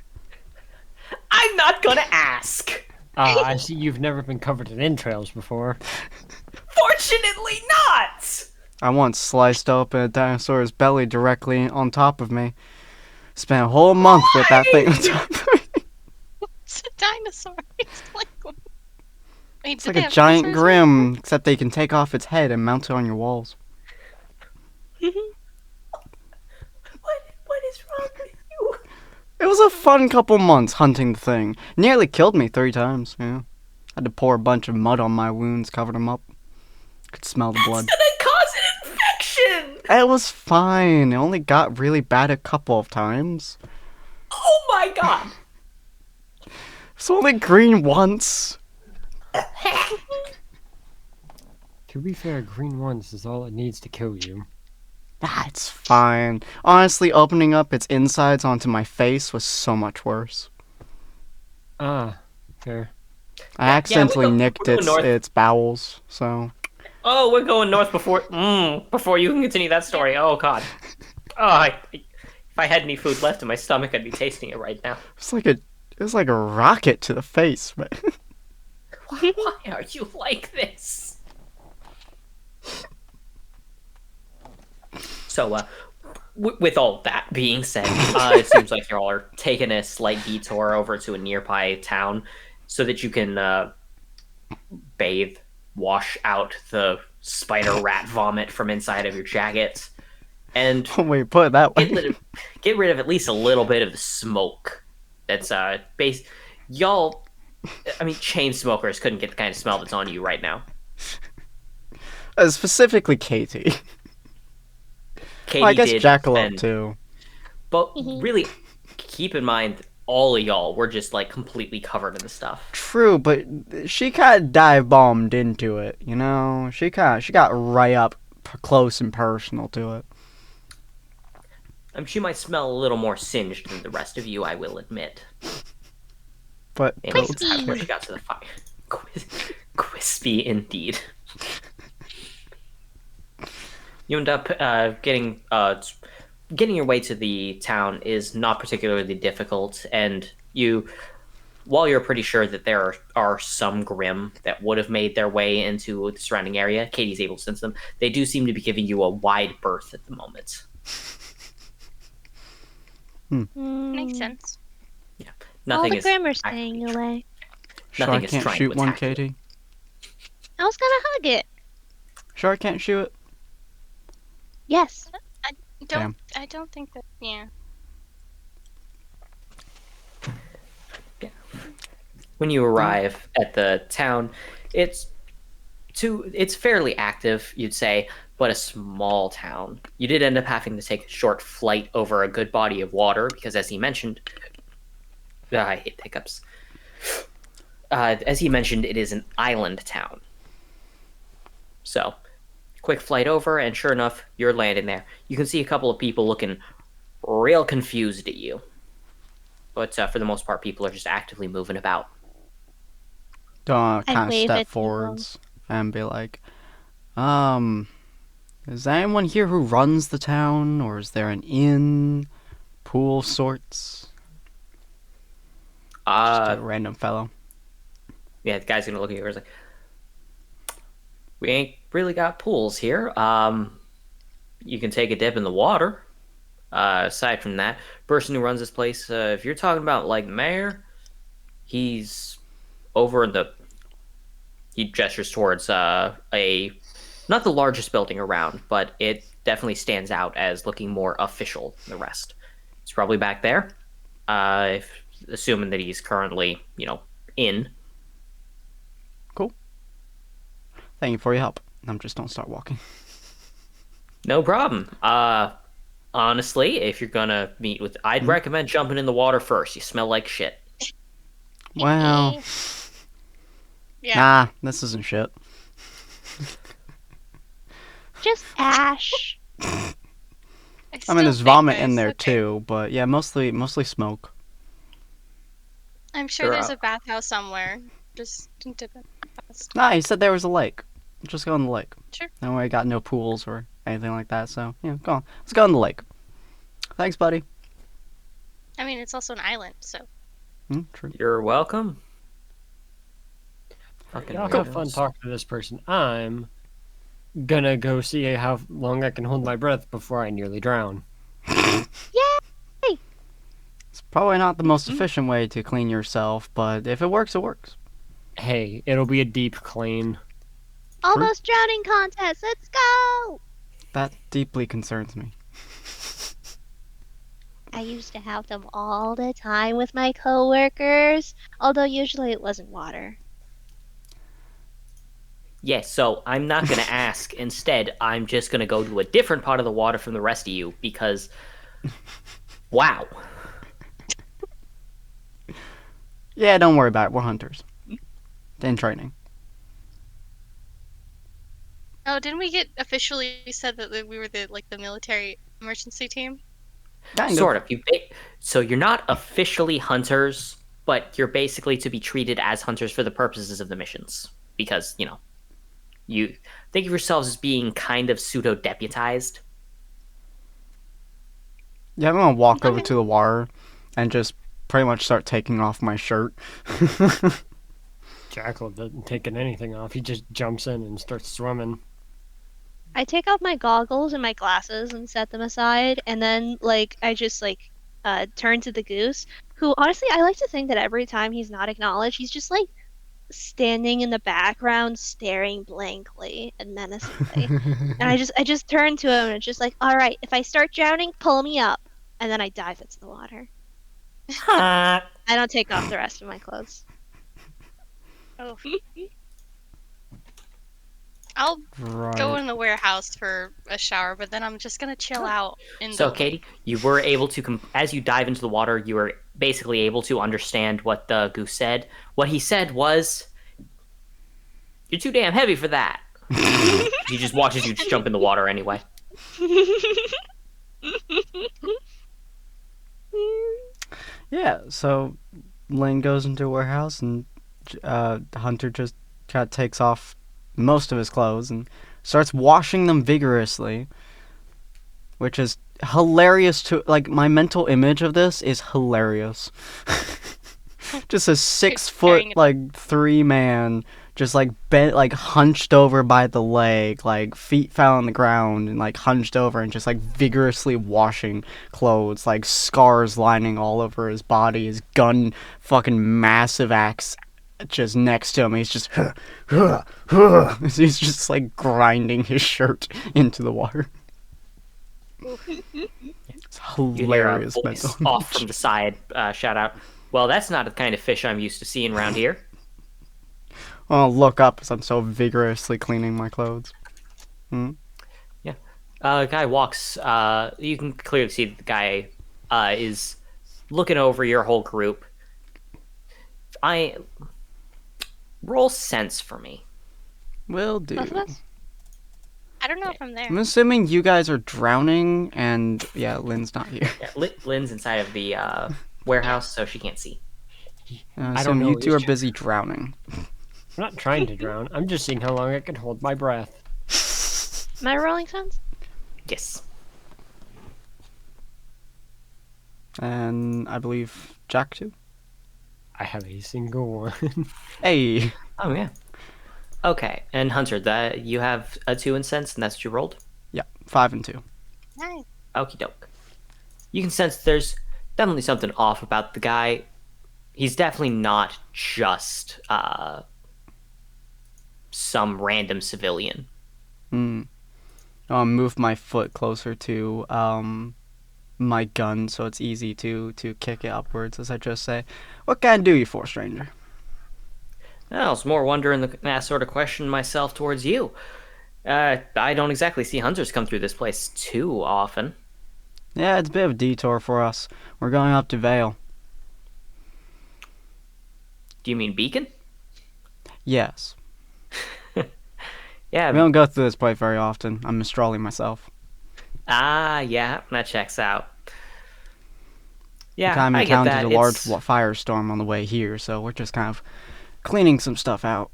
I'm not gonna ask. I see you've never been covered in entrails before. Fortunately not! I once sliced open a dinosaur's belly directly on top of me. Spent a whole month with that thing on top of me. It's a dinosaur. It's like. Wait, It's did like they a have giant dinosaurs grim, except they can take off its head and mount it on your walls. What is wrong with you? It was a fun couple months hunting the thing. Nearly killed me 3 times, Had to pour a bunch of mud on my wounds, covered them up. Could smell the blood. It's gonna cause an infection! It was fine. It only got really bad a couple of times. Oh my god! It's only green once. To be fair, green once is all it needs to kill you. It's fine. Honestly, opening up its insides onto my face was so much worse. Ah, fair. I accidentally we're nicked going north. its bowels, so... Oh, we're going north before you can continue that story. Oh god. Oh, if I had any food left in my stomach, I'd be tasting it right now. It was like a rocket to the face, man. Why are you like this? So, with all that being said, it seems like you all are taking a slight detour over to a nearby town so that you can bathe, wash out the spider rat vomit from inside of your jacket, and Wait, put it that way. get rid of at least a little bit of the smoke. That's y'all. I mean, chain smokers couldn't get the kind of smell that's on you right now. Specifically Katie. Katie Well, I guess did, Jackalope, and- too. But really, keep in mind, all of y'all were just like completely covered in the stuff. True, but she kind of dive bombed into it, She got right up close and personal to it. She might smell a little more singed than the rest of you, I will admit. But And Crispy. that's where she got to the fire. Crispy indeed. You end up getting your way to the town is not particularly difficult, and while you're pretty sure that there are some Grimm that would have made their way into the surrounding area, Katie's able to sense them. They do seem to be giving you a wide berth at the moment. Makes sense. All Nothing the is Grimm are staying away. Sure, I Nothing is can't trying shoot to one, attack you. Katie. I was gonna hug it. Sure, I can't shoot it. Yes. I don't think that. Yeah. When you arrive at the town, it's fairly active, you'd say, but a small town. You did end up having to take a short flight over a good body of water because, as he mentioned, I hate hiccups. As he mentioned, it is an island town. So, quick flight over, and sure enough, you're landing there. You can see a couple of people looking real confused at you. But for the most part, people are just actively moving about. Don't I'd kind of wave step at people. forwards and be like, is there anyone here who runs the town, or is there an inn, pool sorts? Just a random fellow. Yeah, the guy's gonna look at you and is like, we ain't really got pools here. You can take a dip in the water. Aside from that, person who runs this place, if you're talking about like mayor, he's over in the. He gestures towards not the largest building around, but it definitely stands out as looking more official than the rest. It's probably back there. Assuming that he's currently, in. Thank you for your help. Just don't start walking. No problem. Honestly, if you're gonna meet with, I'd recommend jumping in the water first. You smell like shit. Well, Yeah. nah, this isn't shit. Just ash. I mean, still there's think vomit in there's- there okay. too, but yeah, mostly smoke. I'm sure Sure. there's a bathhouse somewhere. Just dip it. Nah, he said there was a lake. Just go in the lake. Sure. No way, got no pools or anything like that, so yeah, go on. Let's go in the lake. Thanks, buddy. I mean, it's also an island, so. True. You're welcome. Fucking Y'all have weirdos. fun talking to this person. I'm gonna go see how long I can hold my breath before I nearly drown. It's probably not the most efficient way to clean yourself, but if it works, it works. Hey, it'll be a deep clean. Almost drowning contest. Let's go. That deeply concerns me. I used to have them all the time with my coworkers, although usually it wasn't water. Yes, so I'm not gonna ask. Instead, I'm just gonna go to a different part of the water from the rest of you because, wow. Yeah, don't worry about it. We're hunters. In training. Oh, didn't we get officially said that we were the military emergency team? Kind of. Sort of. So you're not officially hunters, but you're basically to be treated as hunters for the purposes of the missions. Because, you think of yourselves as being kind of pseudo-deputized. Yeah, I'm gonna walk over Okay. to the water and just pretty much start taking off my shirt. Jackal doesn't taking anything off. He just jumps in and starts swimming. I take off my goggles and my glasses and set them aside, and then I just turn to the goose, who honestly I like to think that every time he's not acknowledged, he's just standing in the background, staring blankly and menacingly. And I just turn to him and it's just all right, if I start drowning, pull me up, and then I dive into the water. I don't take off the rest of my clothes. Oh. I'll Right. go in the warehouse for a shower, but then I'm just gonna chill out in So, the. Katie, you were able to, as you dive into the water, you were basically able to understand what the goose said. What he said was, "You're too damn heavy for that." He just watches you just jump in the water anyway. Yeah, so Lane goes into a warehouse and Hunter just kind of takes off most of his clothes and starts washing them vigorously, which is hilarious to my mental image of this is hilarious. Just a 6 foot carrying 3 man just bent hunched over by the leg, feet fell on the ground and hunched over and just vigorously washing clothes, scars lining all over his body, his gun fucking massive axe just next to him. He's just he's just grinding his shirt into the water. It's You hear a hilarious voice mental off image. from the side shout out, "Well, that's not the kind of fish I'm used to seeing around here." I'll look up as I'm so vigorously cleaning my clothes. A guy walks. You can clearly see that the guy is looking over your whole group. Roll sense for me. Will do. Both of us? I don't know if I'm there. I'm assuming you guys are drowning, and yeah, Lynn's not here. Yeah, Lynn's inside of the warehouse, so she can't see. I don't assume know, you two it's are busy drowning. I'm not trying to drown. I'm just seeing how long I can hold my breath. Am I rolling sense? Yes. And I believe Jack too. I have a single one. Hey. Oh yeah. Okay, and Hunter, that you have a 2 in sense, and that's what you rolled. Yeah, 5 and 2. Nice. Okie doke. You can sense there's definitely something off about the guy. He's definitely not just some random civilian. I'll move my foot closer to my gun so it's easy to kick it upwards as I just say, "What can I do you for, stranger?" I was more wondering that sort of question myself towards you. I don't exactly see hunters come through this place too often. Yeah, it's a bit of a detour for us. We're going up to Vale. Do you mean Beacon? Yes. Yeah. We don't go through this place very often. I'm Mistralling myself. Ah, yeah, that checks out. Yeah, We kind of I get encountered that. a large firestorm on the way here, so we're just kind of cleaning some stuff out.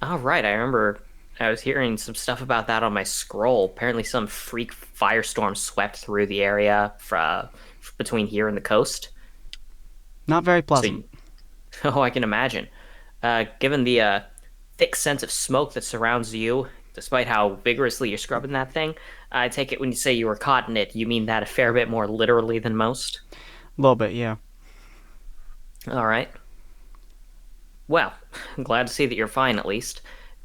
Oh, right. I remember I was hearing some stuff about that on my scroll. Apparently, some freak firestorm swept through the area between here and the coast. Not very pleasant. Oh, I can imagine. Given the thick sense of smoke that surrounds you, despite how vigorously you're scrubbing that thing, I take it when you say you were caught in it, you mean that a fair bit more literally than most? A little bit, yeah. All right. Well, I'm glad to see that you're fine, at least.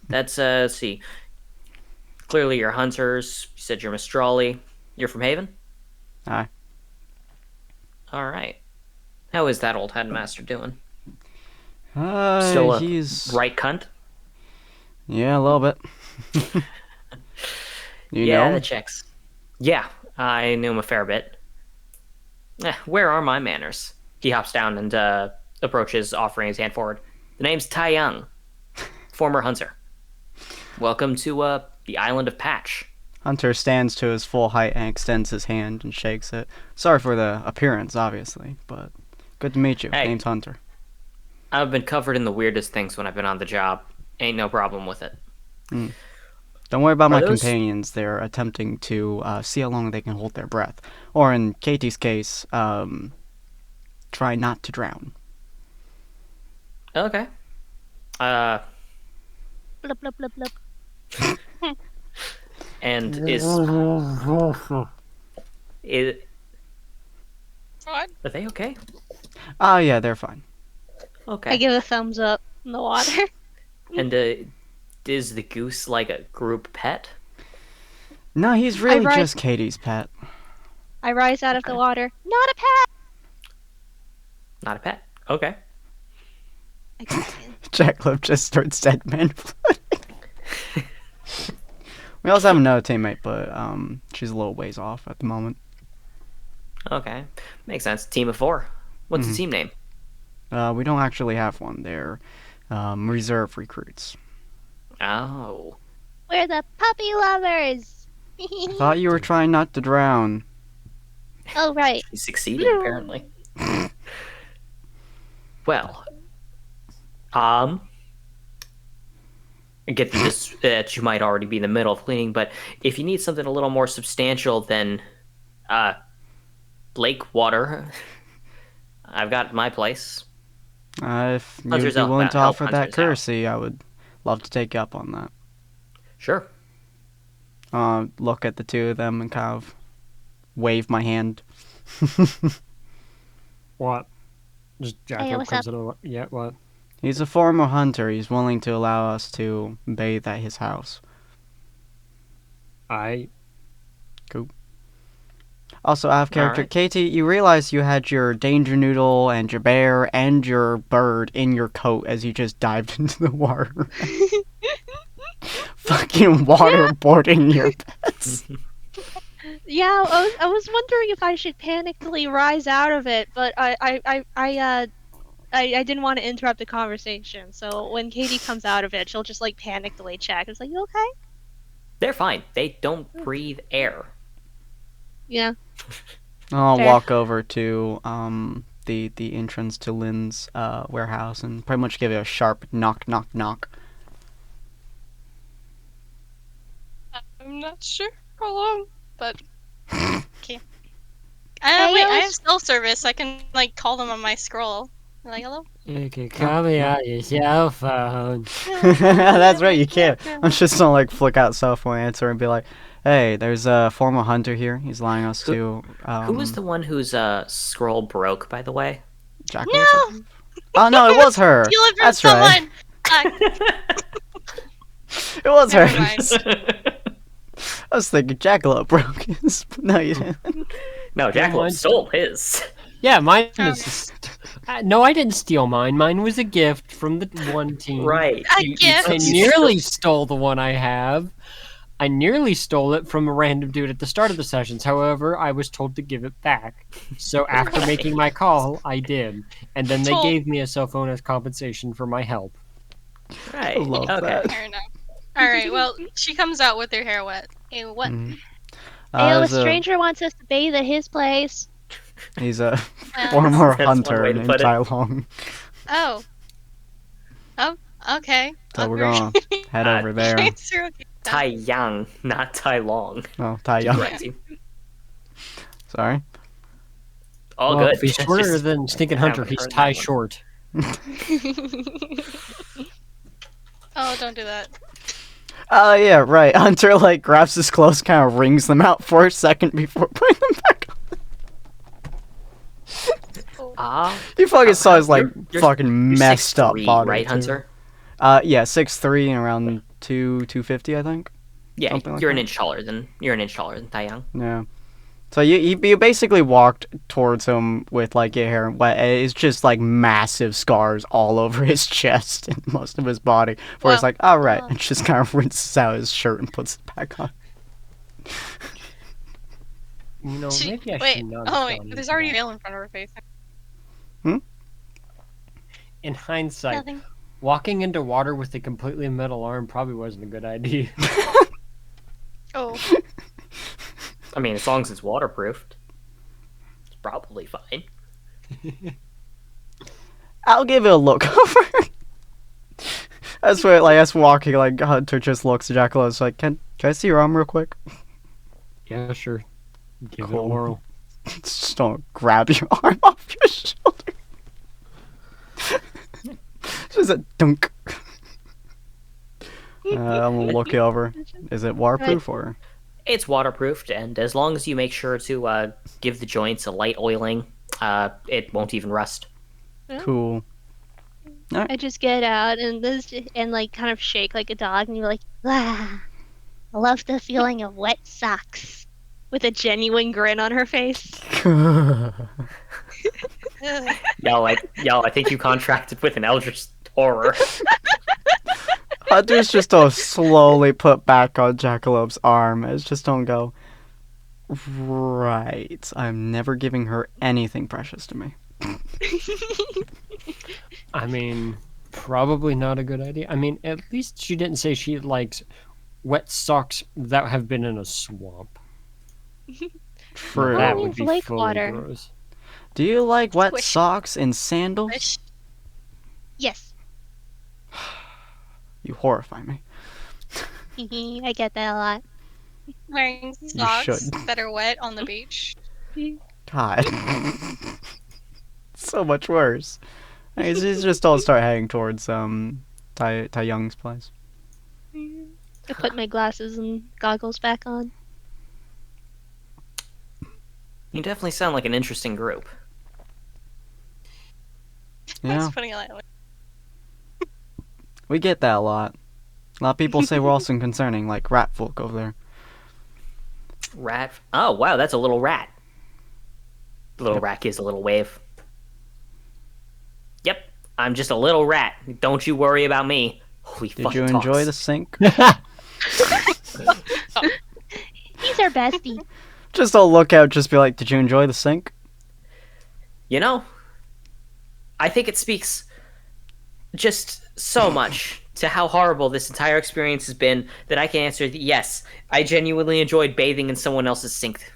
Let's see. Clearly you're hunters. You said you're Mistrali. You're from Haven? Aye. All right. How is that old headmaster doing? Still a he's... right cunt? Yeah, a little bit. You Yeah, know? the checks. Yeah, I knew him a fair bit. Where are my manners? He hops down and approaches, offering his hand forward. The name's Tai Young, former hunter. Welcome to the island of Patch. Hunter stands to his full height and extends his hand and shakes it. Sorry for the appearance, obviously, but good to meet you. Hey. Name's Hunter. I've been covered in the weirdest things when I've been on the job. Ain't no problem with it. Don't worry about Are my those- companions. They're attempting to see how long they can hold their breath. Or in Katie's case, try not to drown. Okay. Blub, blub, blub, blub. And is What? are they okay? Oh, yeah, they're fine. Okay. I give a thumbs up in the water. And is the goose like a group pet? No, he's really rise- just Katie's pet. I rise out of the water. Not a pet! Not a pet. Okay. I got you. Jacklip just starts dead man floating. We also have another teammate, but she's a little ways off at the moment. Okay. Makes sense. Team of 4. What's the team name? We don't actually have one. They're reserve recruits. Oh. We're the puppy lovers! Thought you were trying not to drown. Oh, right. He succeeded, apparently. Well. I get this that you might already be in the middle of cleaning, but if you need something a little more substantial than lake water, I've got my place. If you'd Hunters be help willing out- to help offer that hunters out. courtesy, I would love to take you up on that. Sure. Look at the two of them and kind of wave my hand. What? Just Jackal what's comes up? in. Yeah, what? He's a former hunter. He's willing to allow us to bathe at his house. I Also, out of character, Alright. Katie, you realize you had your danger noodle and your bear and your bird in your coat as you just dived into the water. Fucking waterboarding your pets. Yeah, I was wondering if I should panically rise out of it, but I didn't want to interrupt the conversation. So when Katie comes out of it, she'll just like panically check. It's like, you okay? They're fine. They don't breathe air. Yeah. I'll Fair. walk over to the entrance to Lynn's warehouse and pretty much give it a sharp knock, knock, knock. I'm not sure how long, but okay. Hey, Wait, I Elf. have cell service. I can like call them on my scroll. They're like, hello. You can call me on your cell phone. That's right, you can't. I'm just gonna like flick out cell phone answer and be like, "Hey, there's a former hunter here. He's allowing us to." Who was the one whose scroll broke, by the way? Jackal? No! Oh no, it was her. You live That's from right. someone. It was her. Never mind. I was thinking Jackalope broke his. No, you didn't. No, Jackalope Mine- stole his. Yeah, mine Oh. is. No, I didn't steal mine. Mine was a gift from the one team. Right. A gift? I nearly stole the one I have. I nearly stole it from a random dude at the start of the sessions. However, I was told to give it back. So after making my call, I did. And then they Told- gave me a cell phone as compensation for my help. Right. I love okay. that. Fair enough. All right. Well, she comes out with her hair wet. Ew, what? Mhm. Ayo, a there's stranger wants us to bathe at his place. He's a Uh, former That's one hunter way to named put it. Tai Long. oh. Oh. Okay. So we're Awkward. gonna head over there. Answer, okay. Tai Yang, not Tai Long. Oh, Tai To Young. correct you. Sorry. All Well, good. if he's Just- shorter than Stinking Hunter, haven't he's heard tie that one. short. Oh, don't do that. Yeah, right. Hunter like grabs his clothes, kind of wrings them out for a second before putting them back on. Ah, You fucking saw his like you're fucking messed up 6'3", body, right, too. Hunter? Yeah, 6'3" and around 250, I think. Yeah, Something like you're an that. inch taller than Tai Yang. Yeah. So you basically walked towards him with like your hair wet. It's just like massive scars all over his chest and most of his body. Where it's Well, like, all right, and just kind of rinses out his shirt and puts it back on. You know, She- maybe I wait. should not. Oh have wait. gone There's into already a that. veil in front of her face. In hindsight, Nothing. walking into water with a completely metal arm probably wasn't a good idea. Oh. I mean, as long as it's waterproofed, it's probably fine. I'll give it a look over. That's what, like, that's walking, like, Hunter just looks at Jackalo's it's like, can I see your arm real quick? Yeah, sure. Give it a Cool. whirl. Just don't grab your arm off your shoulder. Just a dunk. I'm gonna look it over. Is it waterproof or? It's waterproofed, and as long as you make sure to give the joints a light oiling, it won't even rust. Cool. I just get out and like kind of shake like a dog, and you're like, ah, I love the feeling of wet socks, with a genuine grin on her face. Ugh. Yo, I think you contracted with an eldritch horror. Hunter's just to slowly put back on Jackalop's arm. It's just don't go. Right. I'm never giving her anything precious to me. I mean, probably not a good idea. I mean, at least she didn't say she likes wet socks that have been in a swamp. True. That Oh, would it's be lake fully water. gross. Do you like wet Squish. socks and sandals? Wish- Yes. You horrify me. I get that a lot. Wearing socks should. that are wet on the beach. God. So much worse. He's just all start heading towards Tai Young's place. I put my glasses and goggles back on. You definitely sound like an interesting group. Yeah, Just putting it lightly. we get that a lot. A lot of people say we're also concerning, like rat folk over there. Rat. Oh, wow, that's a little rat. The little Yep. rat gives a little wave. Yep, I'm just a little rat. Don't you worry about me. Holy Did fuck you talks. enjoy the sink? He's our bestie. Just a look out, just be like, did you enjoy the sink? You know, I think it speaks just so much to how horrible this entire experience has been that I can answer that yes, I genuinely enjoyed bathing in someone else's sink.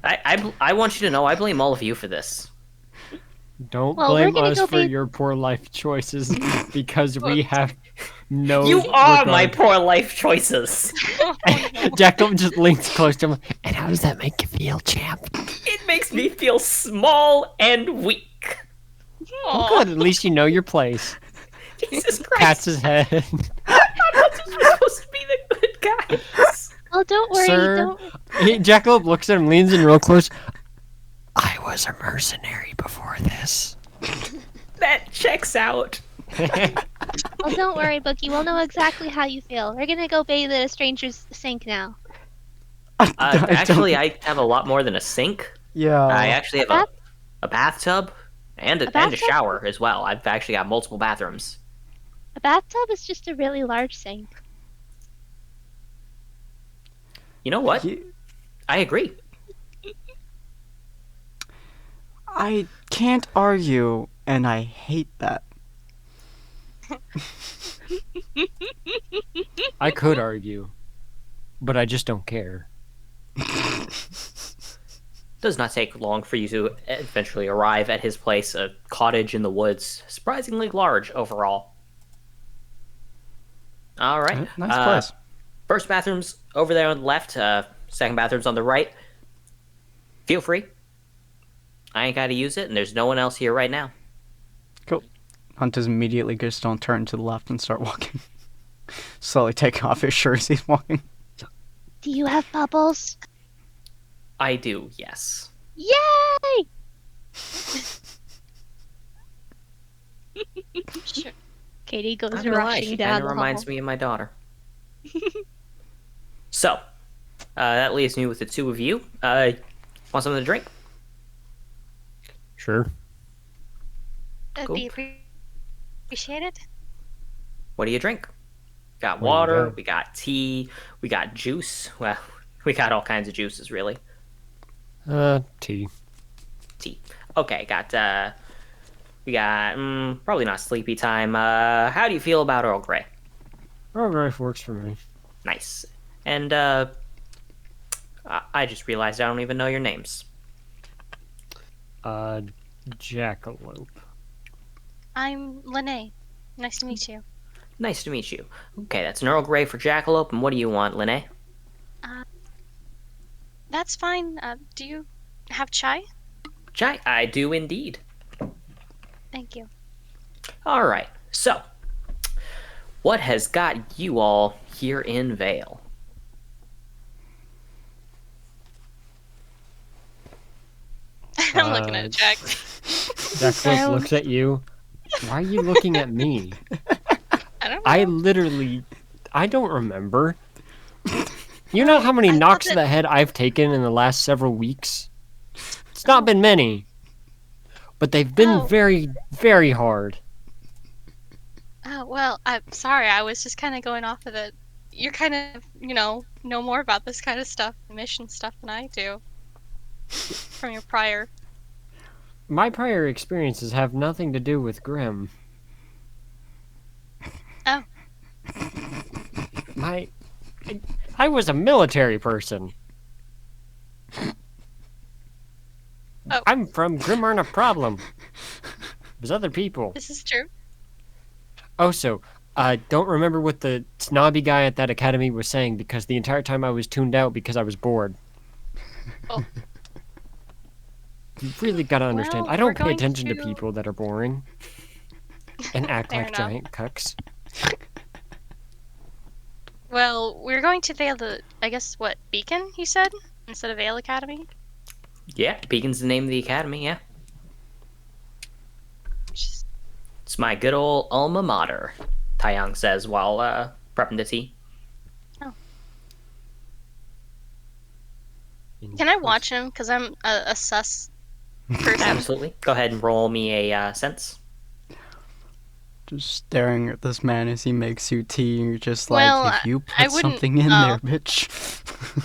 I want you to know I blame all of you for this. Don't Well, we're blame gonna us go for bathe- your poor life choices because we have no. You are my regard. poor life choices. Jackal just leans close to him. And how does that make you feel, champ? It makes me feel small and weak. Oh, good. At least you know your place. Jesus Pats Christ. his head. We're supposed to be the good guys. Well, don't worry. Sir, Don't. Jackalope looks at him, leans in real close. I was a mercenary before this. That checks out. Well, don't worry, Bookie. We'll know exactly how you feel. We're gonna go bathe at a stranger's sink now. Actually, I have a lot more than a sink. Yeah. I actually have Bath- a bathtub and a bathtub? shower as well. I've actually got multiple bathrooms. A bathtub is just a really large sink. You know what? You- I agree. I can't argue, and I hate that. I could argue, but I just don't care. Does not take long for you to eventually arrive at his place, a cottage in the woods, surprisingly large overall. All right. Nice place. First bathroom's over there on the left. Second bathroom's on the right. Feel free. I ain't got to use it, and there's no one else here right now. Cool. Hunt is immediately just don't turn to the left and start walking. Slowly take off his shirt as he's walking. Do you have bubbles? I do, yes. Yay! Sure. Katie goes Not gonna lie, rushing she down kind the of reminds hall. me of my daughter. So, that leaves me with the two of you. Want something to drink? Sure. That'd Cool. be appreciated. What do you drink? Got What do you water, got? we got tea, we got juice. Well, we got all kinds of juices, really. Tea. Tea. Okay, we got, probably not sleepy time. How do you feel about Earl Grey? Earl Grey works for me. Nice. And, I just realized I don't even know your names. Jackalope. I'm Lene. Nice to meet you. Nice to meet you. Okay, that's an Earl Grey for Jackalope, and what do you want, Lene? That's fine. Do you have chai? Chai? I do indeed. Thank you. Alright, so, what has got you all here in Vale? I'm looking at Jack. Jackalope looks at you. Why are you looking at me? I don't know. I don't remember. You know how many I thought knocks to that- the head I've taken in the last several weeks? It's not been many. But they've been Oh. very, very hard. Oh, well, I'm sorry. I was just kind of going off of it. You're kind of, know more about this kind of stuff, mission stuff, than I do. From your prior. My prior experiences have nothing to do with Grimm. Oh. I was a military person. Oh. I'm from Grim Aren't a Problem. There's other people. This is true. Also, don't remember what the snobby guy at that academy was saying because the entire time I was tuned out because I was bored. Oh. You really gotta understand. Well, I don't we're pay going attention to to- people that are boring and act Fair like enough. giant cucks. Well, we're going to Vale, I guess, what, Beacon, you said? Instead of Vale Academy? Yeah, Beacon's the name of the academy, yeah. Just- It's my good old alma mater, Taeyang says while prepping the tea. Can I watch him? Because I'm a sus person. Absolutely. Go ahead and roll me a sense. Just staring at this man as he makes you tea. You're just Well, like, if you I put wouldn't- something in there, bitch.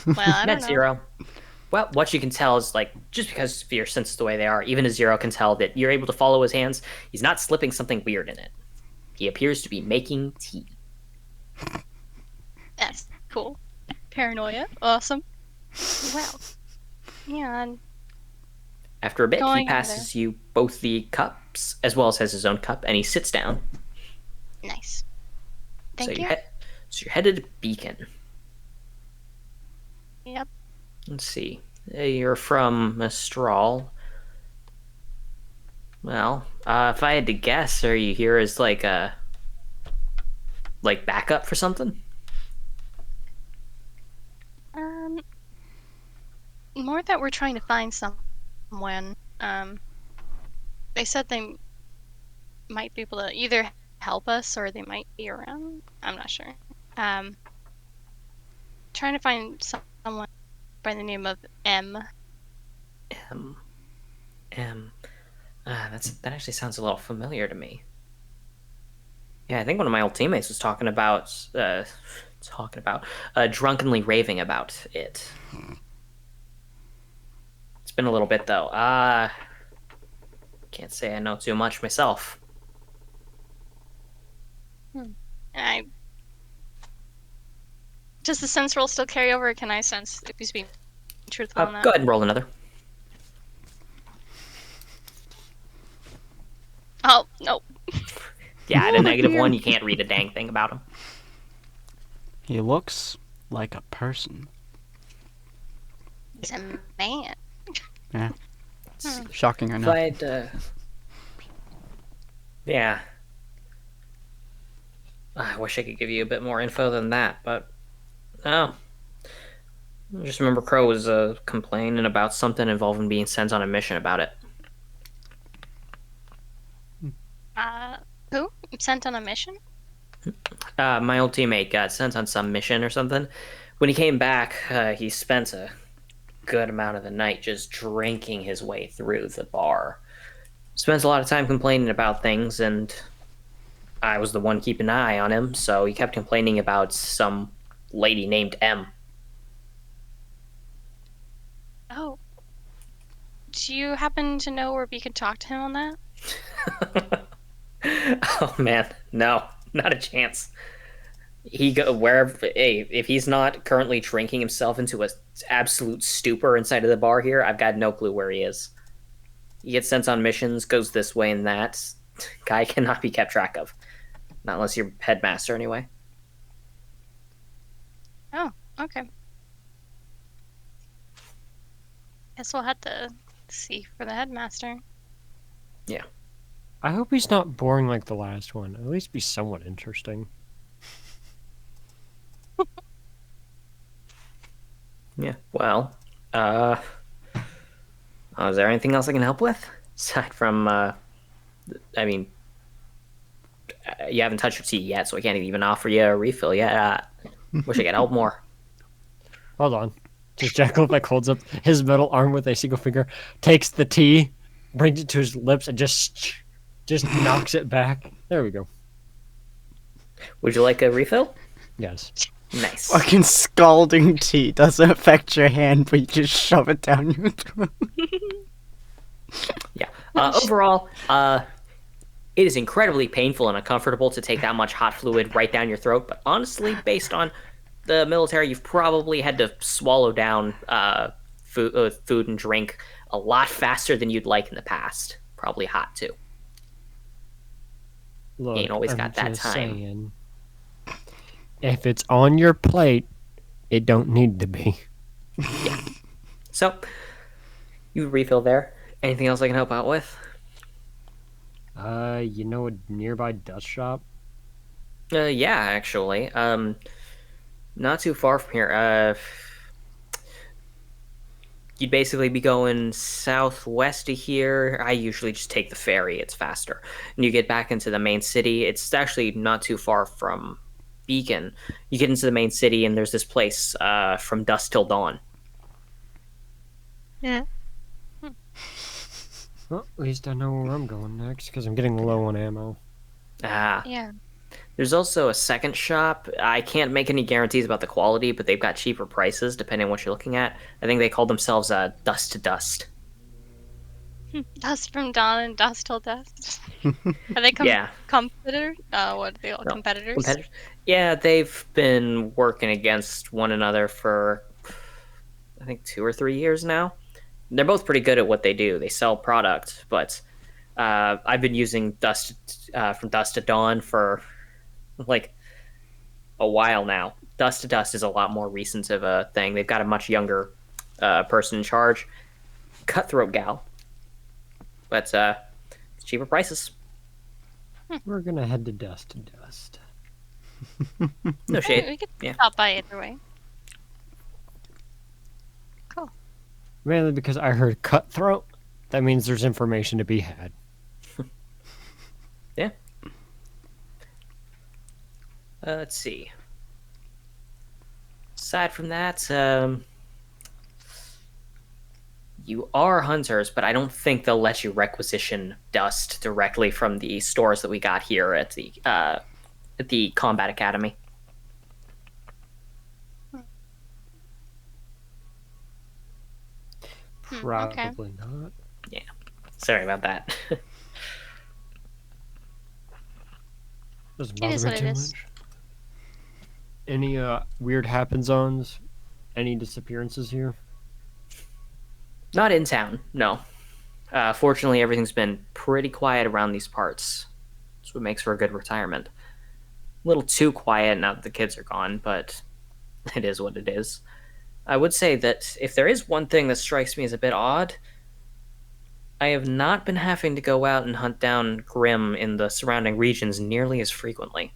Well, I don't Net know. 0. Well, what you can tell is, like, just because of your senses the way they are, even a 0 can tell that you're able to follow his hands. He's not slipping something weird in it. He appears to be making tea. That's cool. Paranoia. Awesome. Well. Yeah, and After a bit, he Going passes you both the cups, as well as has his own cup, and he sits down. nice. Thank so you. So you're headed to Beacon. Yep. Let's see. You're from Mistral. Well, if I had to guess, are you here as like a backup for something? More that we're trying to find someone. They said they might be able to either help us or they might be around. I'm not sure. Trying to find someone by the name of M. M. That actually sounds a little familiar to me. Yeah, I think one of my old teammates was drunkenly raving about it. It's been a little bit though. Can't say I know too much myself. And does the sense roll still carry over, or can I sense if he's being truthful on that? Go ahead and roll another. Oh, no. Yeah, at a -1, you can't read a dang thing about him. He looks like a person. He's a man. Yeah. Shocking or If not. I'd, yeah. I wish I could give you a bit more info than that, but oh. I just remember Crow was complaining about something involving being sent on a mission about it. Who? Sent on a mission? My old teammate got sent on some mission or something. When he came back, he spent a good amount of the night just drinking his way through the bar. Spends a lot of time complaining about things, and I was the one keeping an eye on him, so he kept complaining about some lady named M. Oh. Do you happen to know where we could talk to him on that? Oh man, no, not a chance. He go wherever. Hey, if he's not currently drinking himself into a absolute stupor inside of the bar here, I've got no clue where he is. He gets sent on missions, goes this way and that. Guy cannot be kept track of, not unless you're headmaster anyway. Oh, okay. Guess we'll have to see for the headmaster. Yeah. I hope he's not boring like the last one. At least be somewhat interesting. Yeah. Well, is there anything else I can help with aside from? I mean, you haven't touched your tea yet, so I can't even offer you a refill yet. Wish I could help more. Hold on. Just Jackal like holds up his metal arm with a single finger, takes the tea, brings it to his lips, and just knocks it back. There we go. Would you like a refill? Yes. Nice. Fucking scalding tea doesn't affect your hand, but you just shove it down your throat. Yeah. Overall, it is incredibly painful and uncomfortable to take that much hot fluid right down your throat. But honestly, based on the military, you've probably had to swallow down food and drink a lot faster than you'd like in the past. Probably hot too. Look, Ain't always I'm got that just time. saying, if it's on your plate, it don't need to be. Yeah. So, you refill there. Anything else I can help out with? You know a nearby dust shop? Yeah, actually. Not too far from here. You'd basically be going southwest of here. I usually just take the ferry. It's faster. And you get back into the main city. It's actually not too far from Beacon. You get into the main city, and there's this place, From Dusk Till Dawn. Yeah. Well, at least I know where I'm going next, because I'm getting low on ammo. Yeah. There's also a second shop. I can't make any guarantees about the quality, but they've got cheaper prices depending on what you're looking at. I think they call themselves Dust to Dust. Dust from dawn and dust till dust. Are they Yeah. competitor? What are they all? No, Competitors? Competitors? Yeah, they've been working against one another for, I think, 2 or 3 years now. They're both pretty good at what they do. They sell product, but I've been using From Dusk to Dawn for like a while now. Dust to Dust is a lot more recent of a thing. They've got a much younger person in charge, cutthroat gal, but it's cheaper prices. We're gonna head to dust. No shade. We could Yeah. stop by either way. Cool. Mainly because I heard cutthroat. That means there's information to be had. Yeah. Let's see. Aside from that, You are hunters, but I don't think they'll let you requisition dust directly from the stores that we got here at the Combat Academy. Probably not. Yeah. Sorry about that. Doesn't It bother is me what it too is. much. Any weird happen zones? Any disappearances here? Not in town, no. Fortunately, everything's been pretty quiet around these parts. That's what makes for a good retirement. A little too quiet now that the kids are gone, but it is what it is. I would say that if there is one thing that strikes me as a bit odd, I have not been having to go out and hunt down Grim in the surrounding regions nearly as frequently.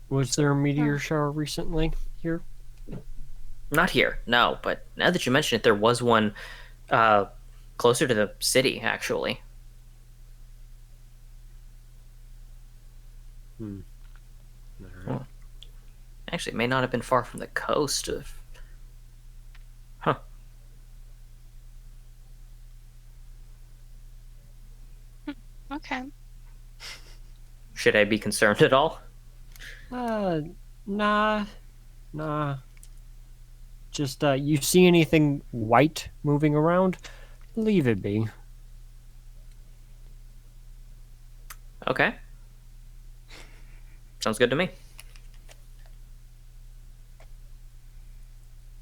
Was there a meteor shower recently here? Not here, no, but now that you mention it, there was one closer to the city, actually. Well, actually, it may not have been far from the coast of... Huh. Okay. Should I be concerned at all? Nah. Just, you see anything white moving around? Leave it be. Okay. Sounds good to me.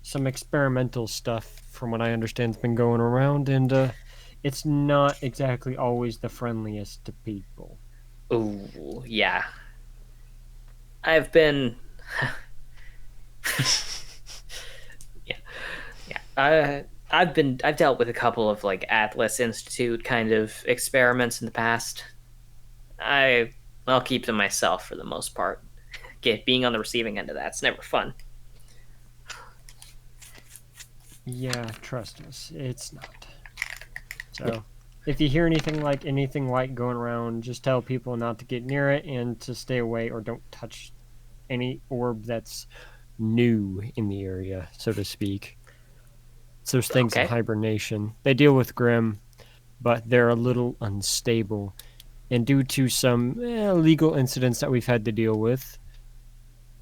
Some experimental stuff, from what I understand, has been going around, and it's not exactly always the friendliest to people. Ooh, yeah. I've been... yeah. I've dealt with a couple of, like, Atlas Institute kind of experiments in the past. I'll keep to myself for the most part. Being on the receiving end of that's never fun. Yeah, trust us, it's not. So, if you hear anything white going around, just tell people not to get near it and to stay away or don't touch any orb that's new in the area, so to speak. It's those things in hibernation. They deal with Grim, but they're a little unstable. And due to some legal incidents that we've had to deal with,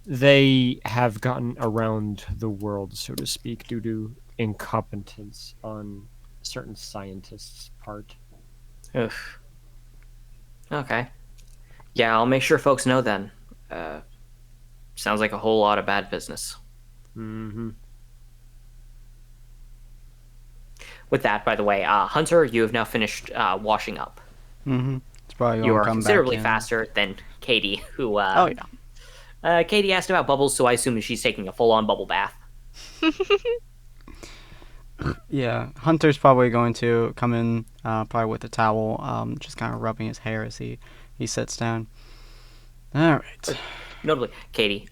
they have gotten around the world, so to speak, due to incompetence on certain scientists' part. Oof. Okay. Yeah, I'll make sure folks know then. Sounds like a whole lot of bad business. Mm-hmm. With that, by the way, Hunter, you have now finished washing up. Mm-hmm. It's probably You gonna are come considerably back in. faster than Katie, who... Oh, yeah. Katie asked about bubbles, so I assume that she's taking a full-on bubble bath. Yeah, Hunter's probably going to come in, probably with a towel, just kind of rubbing his hair as he sits down. All right. Notably, Katie,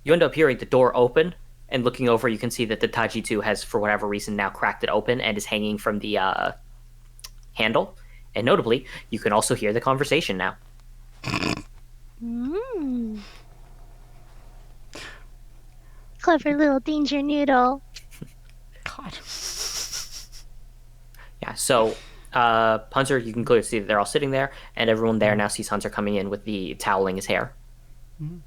you end up hearing the door open, and looking over, you can see that the Taji-2 has, for whatever reason, now cracked it open and is hanging from the handle. And notably, you can also hear the conversation now. Clever little danger noodle. God. Yeah, so Hunter, you can clearly see that they're all sitting there, and everyone there now sees Hunter coming in with the toweling his hair. Mm-hmm.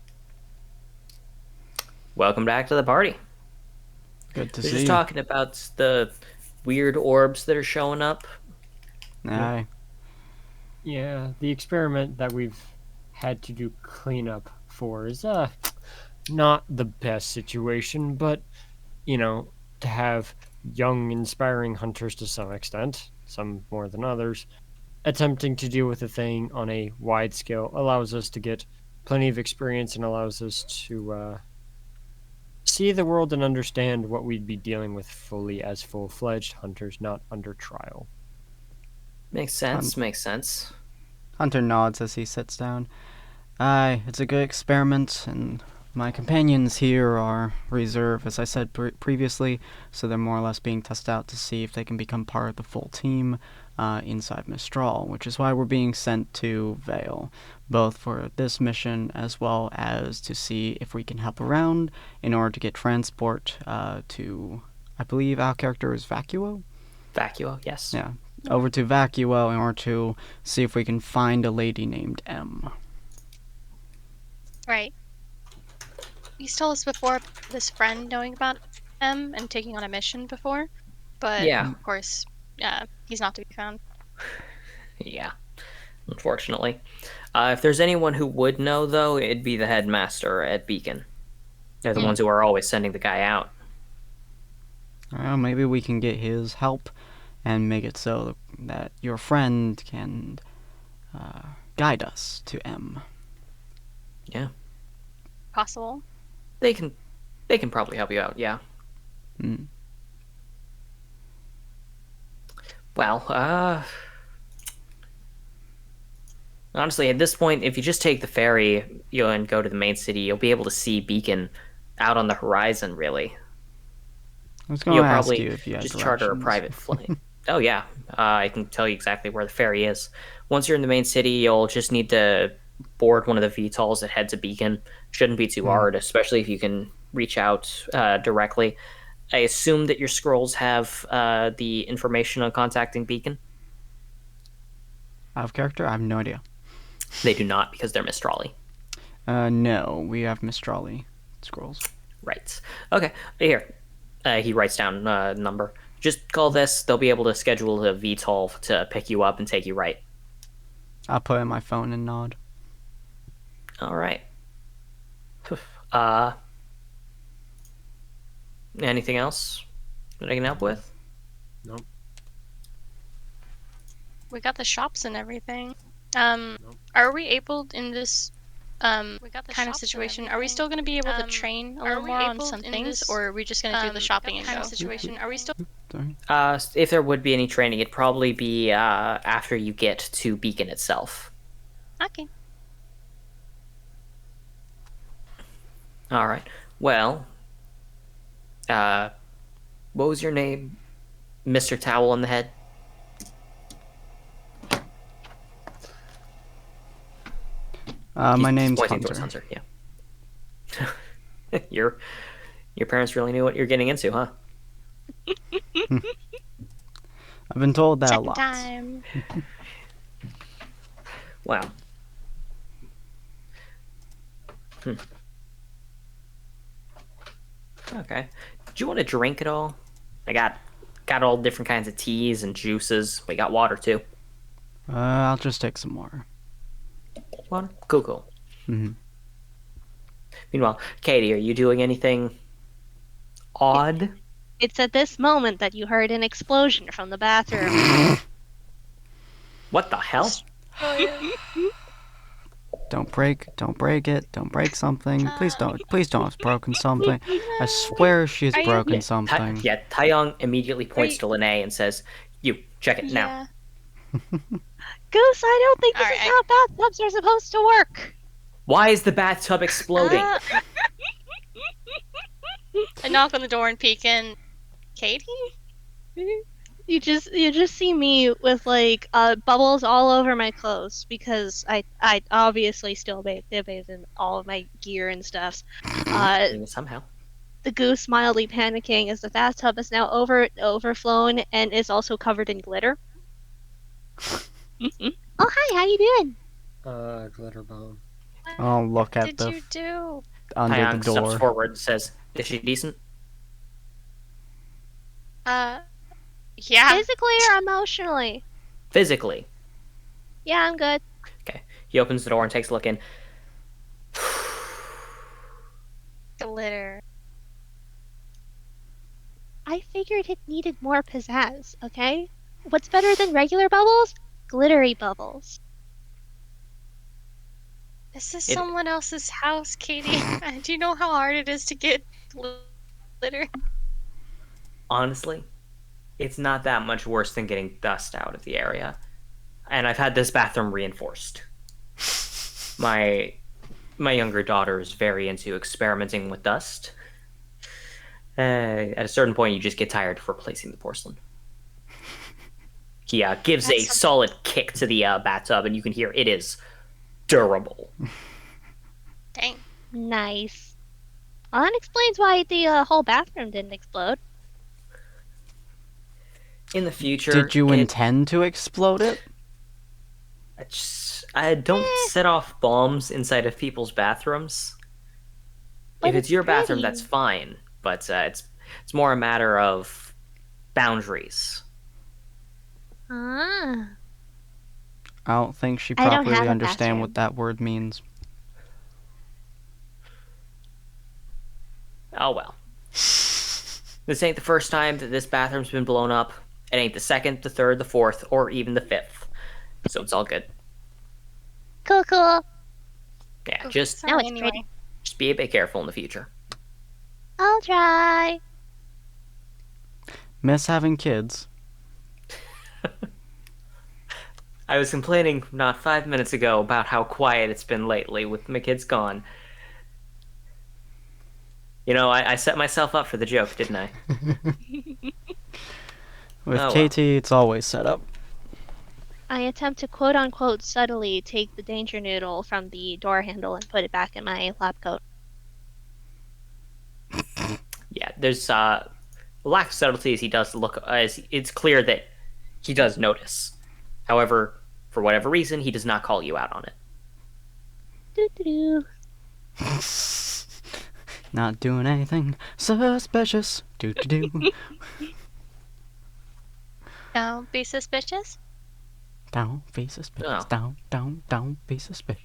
Welcome back to the party. Good to We're see just you. talking about the weird orbs that are showing up. Aye. Yeah, the experiment that we've had to do cleanup for is not the best situation, but to have young, inspiring hunters to some extent, some more than others, attempting to deal with a thing on a wide scale allows us to get plenty of experience and allows us to see the world and understand what we'd be dealing with fully as full-fledged hunters, not under trial. Makes sense, makes sense. Hunter nods as he sits down. Aye, it's a good experiment, and my companions here are reserve, as I said previously, so they're more or less being tested out to see if they can become part of the full team inside Mistral, which is why we're being sent to Vale, both for this mission as well as to see if we can help around in order to get transport to, I believe our character is Vacuo? Vacuo, yes. Yeah, over to Vacuo in order to see if we can find a lady named M. Right. He's told us before this friend knowing about him and taking on a mission before, but Yeah. of course, he's not to be found. Yeah, unfortunately. If there's anyone who would know, though, it'd be the headmaster at Beacon. They're the ones who are always sending the guy out. Maybe we can get his help and make it so that your friend can guide us to M. Yeah. Possible. They can probably help you out, yeah. Mm. Well, honestly, at this point, if you just take the ferry and go to the main city, you'll be able to see Beacon out on the horizon, really. I was going You'll to ask probably you if you had just charter a directions. private flight. Oh, yeah. I can tell you exactly where the ferry is. Once you're in the main city, you'll just need to board one of the VTOLs that head to Beacon. Shouldn't be too hard, especially if you can reach out directly. I assume that your scrolls have the information on contacting Beacon? Out of character? I have no idea. They do not, because they're Mistrali. No, we have Mistrali scrolls. Right. Okay, here. He writes down a number. Just call this. They'll be able to schedule a VTOL to pick you up and take you right. I'll put in my phone and nod. All right. Anything else that I can help with? Nope. We got the shops and everything. Are we able in this kind of situation? Are we still going to be able to train a little more on some things, or are we just going to do the shopping and go? Situation? Are we still? Sorry. If there would be any training, it'd probably be after you get to Beacon itself. Okay. All right. Well, what was your name, Mr. Towel on the Head? My He's name's pointing Hunter. towards Hunter. Yeah. Your parents really knew what you're getting into, huh? I've been told that a Second lot. time. Wow. Okay. Do you want a drink at all? I got all different kinds of teas and juices. We got water too. I'll just take some more. Water? Cool. Mhm. Meanwhile, Katie, are you doing anything odd? It's at this moment that you heard an explosion from the bathroom. What the hell? Don't break it. Don't break something. Please don't have broken something. I swear she's Are you- broken something. Taeyong immediately points to Lene and says, "You check it now." Goose, I don't think this Alright, is how bathtubs are supposed to work. Why is the bathtub exploding? I knock on the door and peek in. Katie? You just see me with like bubbles all over my clothes because I obviously still bathe in all of my gear and stuff. Somehow. The goose mildly panicking as the bathtub is now overflown and is also covered in glitter. Oh hi, how you doing? Glitter bomb. I'll look What at did the you do? under Taeyong the steps door. forward and says, "Is she decent?" Yeah. Physically or emotionally? Physically. Yeah, I'm good. Okay. He opens the door and takes a look in. Glitter. I figured it needed more pizzazz, okay? What's better than regular bubbles? Glittery bubbles. This is someone else's house, Katie. Do you know how hard it is to get glitter? Honestly, it's not that much worse than getting dust out of the area. And I've had this bathroom reinforced. My younger daughter is very into experimenting with dust. At a certain point, you just get tired of replacing the porcelain. He gives a solid kick to the bathtub, and you can hear it is durable. Dang. Nice. Well, that explains why the whole bathroom didn't explode. in the future, Did you intend to explode it? I don't set off bombs inside of people's bathrooms. But If it's your bathroom, pretty. that's fine. But it's more a matter of boundaries. Ah. I don't think she I don't have properly a understand bathroom. what that word means. Oh well. This ain't the first time that this bathroom's been blown up. It ain't the second, the third, the fourth, or even the fifth. So it's all good. Cool. Yeah, Ooh, just sorry, Now it's anyway. pretty. be a bit careful in the future. I'll try. Miss having kids. I was complaining not 5 minutes ago about how quiet it's been lately with my kids gone. You know, I set myself up for the joke, didn't I? With Oh, well. Katie, it's always set up. I attempt to quote-unquote subtly take the danger noodle from the door handle and put it back in my lab coat. Yeah, there's lack of subtlety as he does look. As it's clear that he does notice. However, for whatever reason, he does not call you out on it. Doo-doo-doo. Not doing anything suspicious. Do do do. Don't be suspicious. Don't be suspicious. Oh. Don't be suspicious.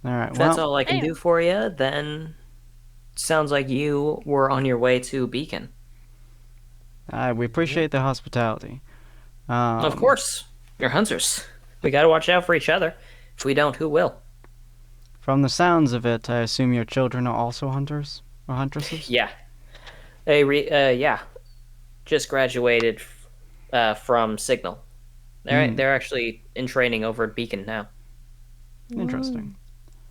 Alright, If that's well, all I can damn. do for you, then sounds like you were on your way to Beacon. we appreciate the hospitality. Of course, you're hunters. We gotta watch out for each other. If we don't, who will? From the sounds of it, I assume your children are also hunters or huntresses? Yeah. Yeah. Just graduated from Signal. They're actually in training over at Beacon now. Interesting.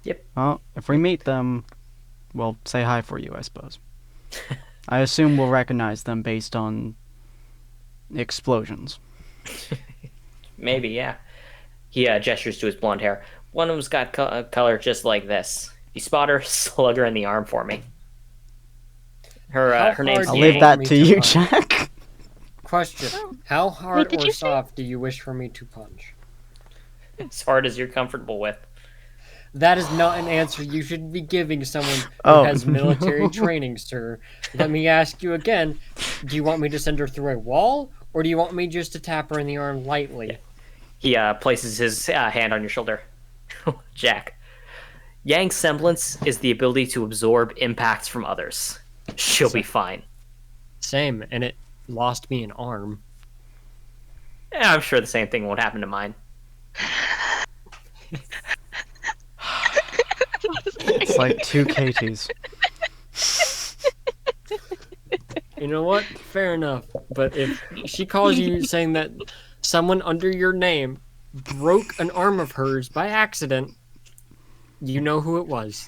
Yep. Well, if we meet them, we'll say hi for you, I suppose. I assume we'll recognize them based on explosions. Maybe, yeah. He gestures to his blonde hair. One of them's got color just like this. You spot her, slug her in the arm for me. Her How name's hard I'll do leave you that want to me to you, punch? Jack. Question: How hard did or you say- soft do you wish for me to punch? as hard as you're comfortable with. That is not an answer you should be giving someone who Oh. has military training, sir. Let me ask you again. Do you want me to send her through a wall, or do you want me just to tap her in the arm lightly? He places his hand on your shoulder. Jack. Yang's semblance is the ability to absorb impacts from others. She'll be fine. Same, and it lost me an arm. Yeah, I'm sure the same thing won't happen to mine. It's like two Katies. You know what? Fair enough. But if she calls you saying that someone under your name broke an arm of hers by accident, you know who it was.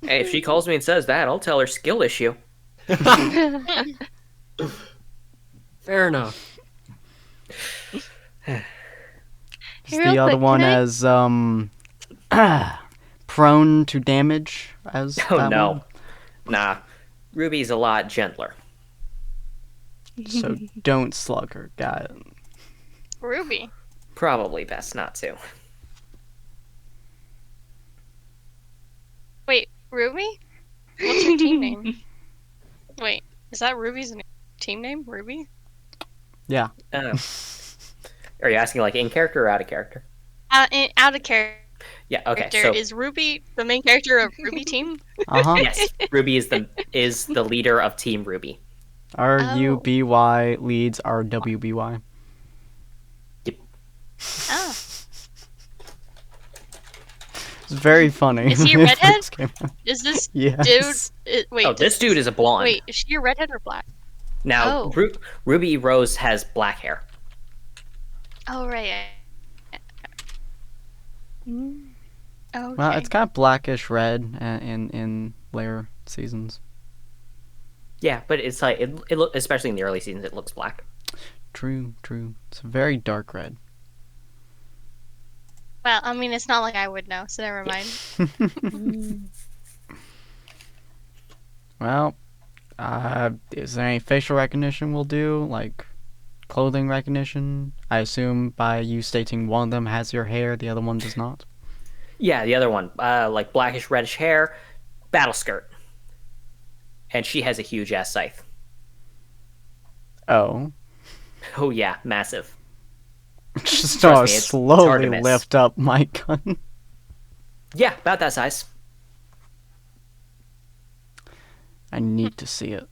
Hey, if she calls me and says that, I'll tell her skill issue. Fair enough. Is Real the other quick, one can as prone to damage as Oh that no. one? Nah. Ruby's a lot gentler. So don't slug her. Got it. Ruby. Probably best not to. Wait, Ruby? What's your team name? Wait, is that Ruby's team name? Ruby? Yeah. Are you asking like in character or out of character? Out of character. Yeah, okay. So Is Ruby the main character of Ruby team? Uh-huh. yes, Ruby is the leader of Team Ruby. RUBY leads RWBY. Oh. It's very funny. Is he a when it redhead? first came out. Is this Yes. dude? Wait. Oh, this dude is a blonde. Wait, is she a redhead or black? Now, Oh. Ruby Rose has black hair. Oh, right. Okay. Well, it's kind of blackish red in later seasons. Yeah, but it's like it look, especially in the early seasons, it looks black. True. It's a very dark red. Well, I mean, it's not like I would know, so never mind. Well, Is there any facial recognition we'll do? Like clothing recognition? I assume by you stating one of them has your hair, the other one does not. Yeah, the other one, like blackish reddish hair, battle skirt, and she has a huge ass scythe. Oh. Oh yeah, massive. Just Trust to me, it's hard to slowly miss. lift up my gun. Yeah, about that size. I need to see it.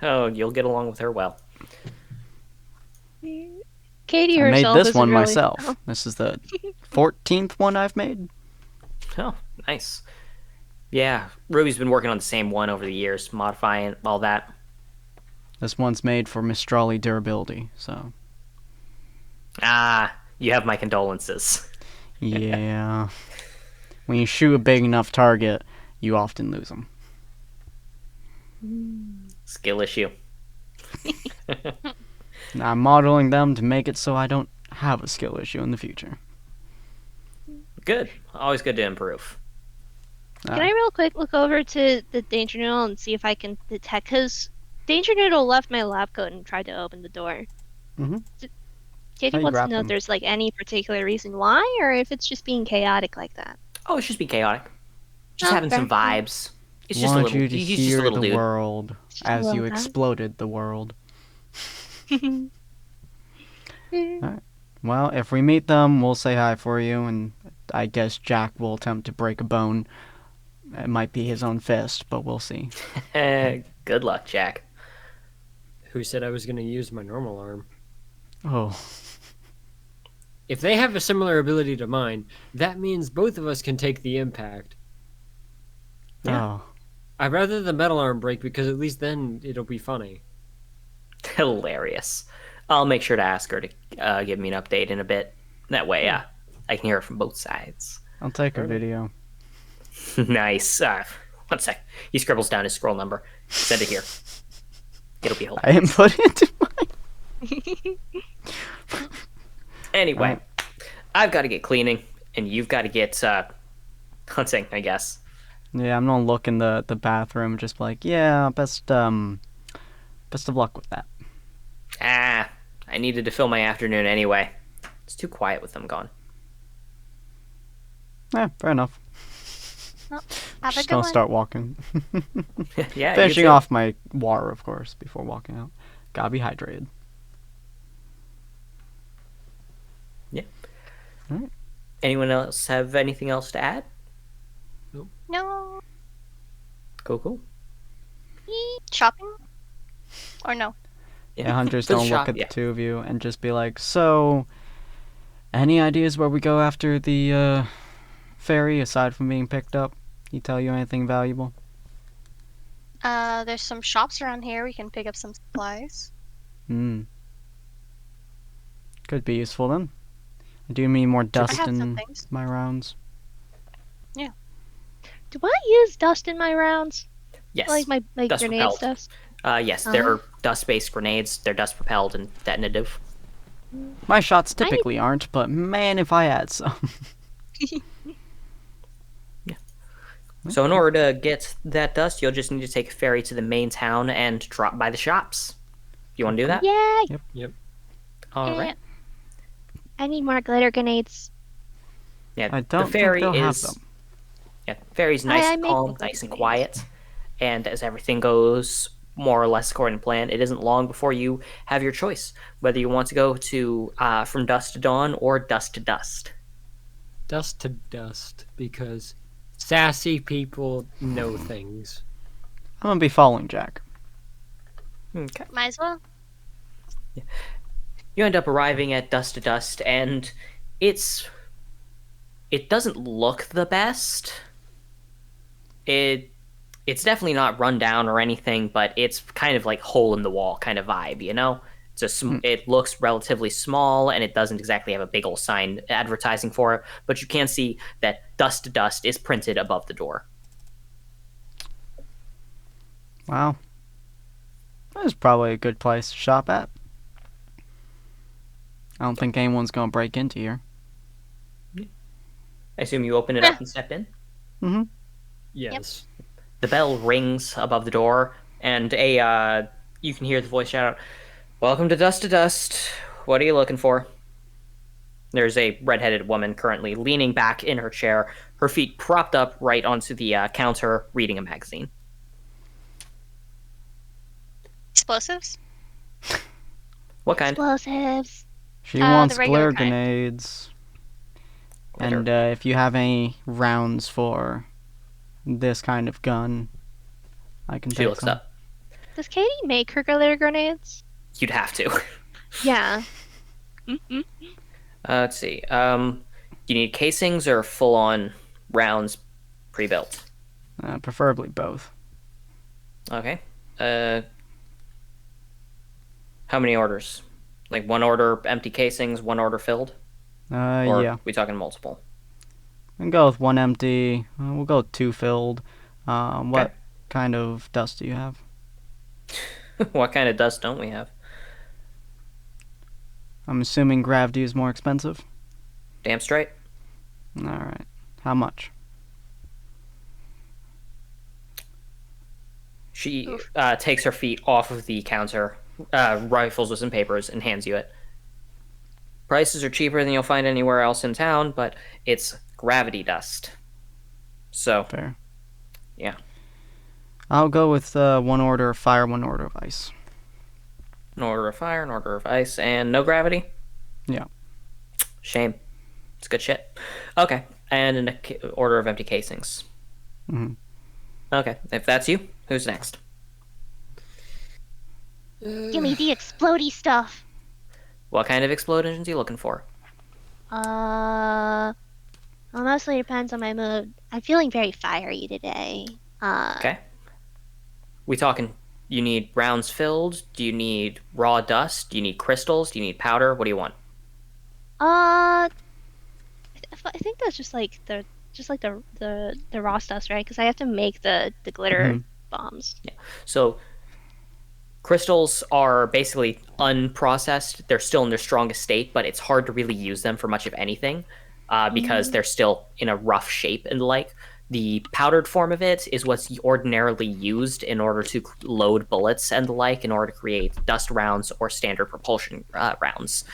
Oh, you'll get along with her well. Katie I made herself this isn't one really- myself. Oh. This is the 14th one I've made. Oh, nice. Yeah, Ruby's been working on the same one over the years, modifying all that. This one's made for Mistrali durability, so Ah, you have my condolences. yeah. When you shoot a big enough target, you often lose them. Skill issue. I'm modeling them to make it so I don't have a skill issue in the future. Good. Always good to improve. Can I real quick look over to the danger noodle and see if I can detect? Because danger noodle left my lab coat and tried to open the door. Mhm. Katie How you wants to grab know them? if there's like any particular reason why, or if it's just being chaotic like that. Oh, it's just be chaotic. Just Oh, having some fair. vibes. It's just a Want little. you to He's just a hear little the dude. world Just a as you little guy. exploded the world. Well, if we meet them, we'll say hi for you, and I guess Jack will attempt to break a bone. It might be his own fist, but we'll see. Good luck, Jack. Who said I was going to use my normal arm? Oh, If they have a similar ability to mine, that means both of us can take the impact. Yeah. oh. I'd rather the metal arm break because at least then it'll be funny. Hilarious. I'll make sure to ask her to give me an update in a bit. That way, I can hear it from both sides. I'll take a Fair enough. video. Nice. 1 sec. He scribbles down his scroll number. Send it here. It'll be I input it into mine. Anyway, Alright. I've got to get cleaning, and you've got to get hunting, I guess. Yeah, I'm gonna look in the bathroom, just like, yeah, best of luck with that. I needed to fill my afternoon anyway. It's too quiet with them gone. Yeah, fair enough. Have Just a good gonna one. start walking. Yeah, you Finishing too. off my water, of course, before walking out. Gotta be hydrated. Anyone else have anything else to add? No. Cool. Shopping? Or no? Yeah, hunters For the don't shop, look at yeah. the two of you and just be like, so, any ideas where we go after the ferry aside from being picked up? He tell you anything valuable? There's some shops around here. We can pick up some supplies. Could be useful then. I do need more I dust have some in things. my rounds. Do I use dust in my rounds? Yes. Like my Dust grenade repelled. dust? Yes, they're dust-based grenades. They're dust-propelled and detonative. My shots typically aren't, but man, if I had some. So in order to get that dust, you'll just need to take a ferry to the main town and drop by the shops. You want to do that? Yeah, Yep. All right. I need more glitter grenades. Yeah, I don't the ferry think they'll is have them. yeah, ferry's nice I and make calm, the nice and grenades. quiet. And as everything goes more or less according to plan, it isn't long before you have your choice whether you want to go to from dusk to dawn or dusk to dust. Dust to dust, because sassy people know things. I'm gonna be following Jack. Okay. Might as well. You end up arriving at dusk to dust, and it doesn't look the best. It's definitely not run down or anything, but it's kind of like hole in the wall kind of vibe, you know? It looks relatively small, and it doesn't exactly have a big old sign advertising for it, but you can see that Dust to Dust is printed above the door. Wow. That is probably a good place to shop at. I don't think anyone's gonna break into here. I assume you open it up and step in. Mm-hmm. Yes. The bell rings above the door, and you can hear the voice shout out, "Welcome to Dust. What are you looking for?" There's a redheaded woman currently leaning back in her chair, her feet propped up right onto the counter, reading a magazine. Explosives? What kind? Explosives. She The wants regular glare kind. grenades. Glitter. And if you have any rounds for this kind of gun, I can She take looks some. up. Does Katie make her glitter grenades? You'd have to. Yeah. Let's see. Do you need casings or full-on rounds pre-built? Preferably both. Okay. How many orders? Like one order empty casings, one order filled? Or Yeah. we talking multiple? We can go with one empty. We'll go with two filled. What Okay. kind of dust do you have? What kind of dust don't we have? I'm assuming gravity is more expensive. Damn straight. All right. How much? She takes her feet off of the counter, rifles with some papers, and hands you it. Prices are cheaper than you'll find anywhere else in town, but it's gravity dust. So, Fair. yeah. I'll go with one order of fire, one order of ice. An order of fire, an order of ice, and no gravity? Yeah. Shame. It's good shit. Okay, and an order of empty casings. Mhm. Okay, if that's you, who's next? Give me the explodey stuff. What kind of explosions are you looking for? Well, mostly depends on my mood. I'm feeling very fiery today. Okay. We talking, you need rounds filled? Do you need raw dust? Do you need crystals? Do you need powder? What do you want? I think that's just like the raw stuff, right? Because I have to make the glitter bombs. So crystals are basically unprocessed. They're still in their strongest state, but it's hard to really use them for much of anything because they're still in a rough shape and the like. The powdered form of it is what's ordinarily used in order to load bullets and the like in order to create dust rounds or standard propulsion rounds,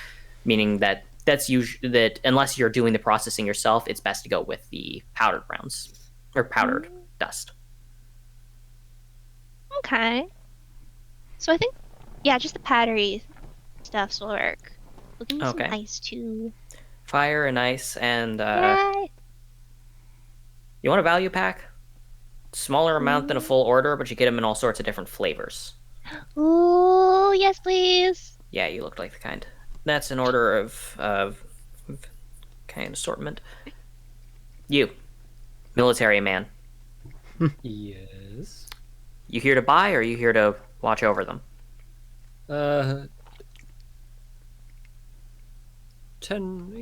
meaning that that's usually that unless you're doing the processing yourself, it's best to go with the powdered rounds or powdered dust. Okay. So I think, yeah, just the powdery stuffs will work. We'll give me some Okay. ice too. Fire and ice, and Yay! you want a value pack? Smaller amount than a full order, but you get them in all sorts of different flavors. Ooh, yes, please. Yeah, you looked like the kind. That's an order of kind assortment. You, military man, Yes. you here to buy or are you here to watch over them? 10.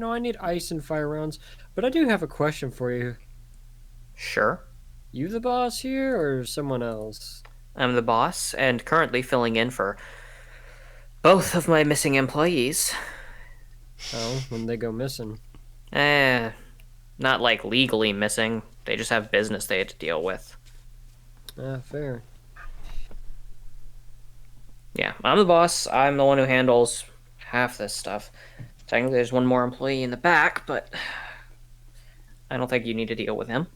I need ice and fire rounds, but I do have a question for you. Sure. You the boss here, or someone else? I'm the boss, and currently filling in for both of my missing employees. Oh, when they go missing. Not like legally missing. They just have business they had to deal with. Fair. Yeah, I'm the boss. I'm the one who handles half this stuff. Technically, there's one more employee in the back, but I don't think you need to deal with him.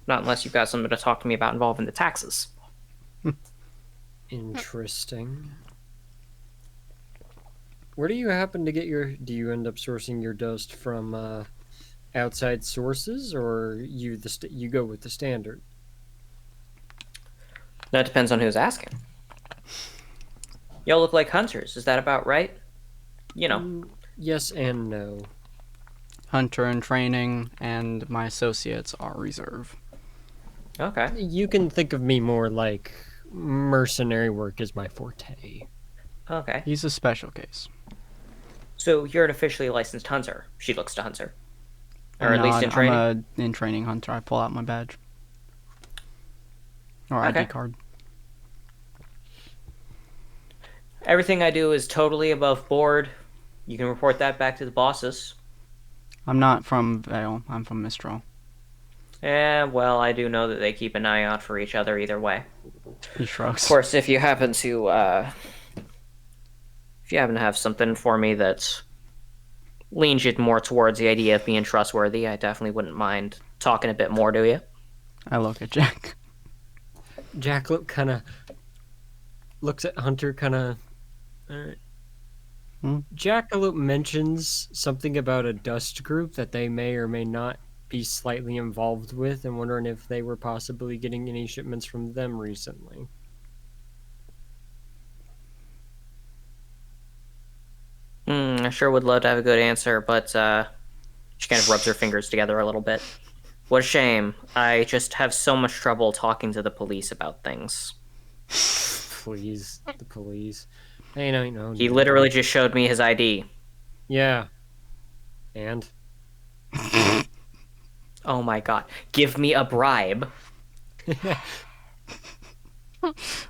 Not unless you've got something to talk to me about involving the taxes. Interesting. Where do you happen to get your... Do you end up sourcing your dust from outside sources, or you go with the standard? That depends on who's asking. Y'all look like hunters. Is that about right? You know. Yes and no. Hunter in training, and my associates are reserve. Okay. You can think of me more like mercenary work is my forte. Okay. He's a special case. So you're an officially licensed hunter. She looks to hunter. Or I'm at least not. in training? I'm a in training hunter. I pull out my badge. Or Okay. ID card. Everything I do is totally above board. You can report that back to the bosses. I'm not from Vale. I'm from Mistral. Well, I do know that they keep an eye out for each other either way. He shrugs. Of course, if you happen to have something for me that leans you more towards the idea of being trustworthy, I definitely wouldn't mind talking a bit more to you. I look at Jack. Jackalope kind of looks at Hunter, kind of. Alright. Jackalope mentions something about a dust group that they may or may not be slightly involved with, and wondering if they were possibly getting any shipments from them recently. I sure would love to have a good answer, but she kind of rubs her fingers together a little bit. What a shame. I just have so much trouble talking to the police about things. Please, the police. Hey, no. He literally just showed me his ID. Yeah. And? Oh my god. Give me a bribe.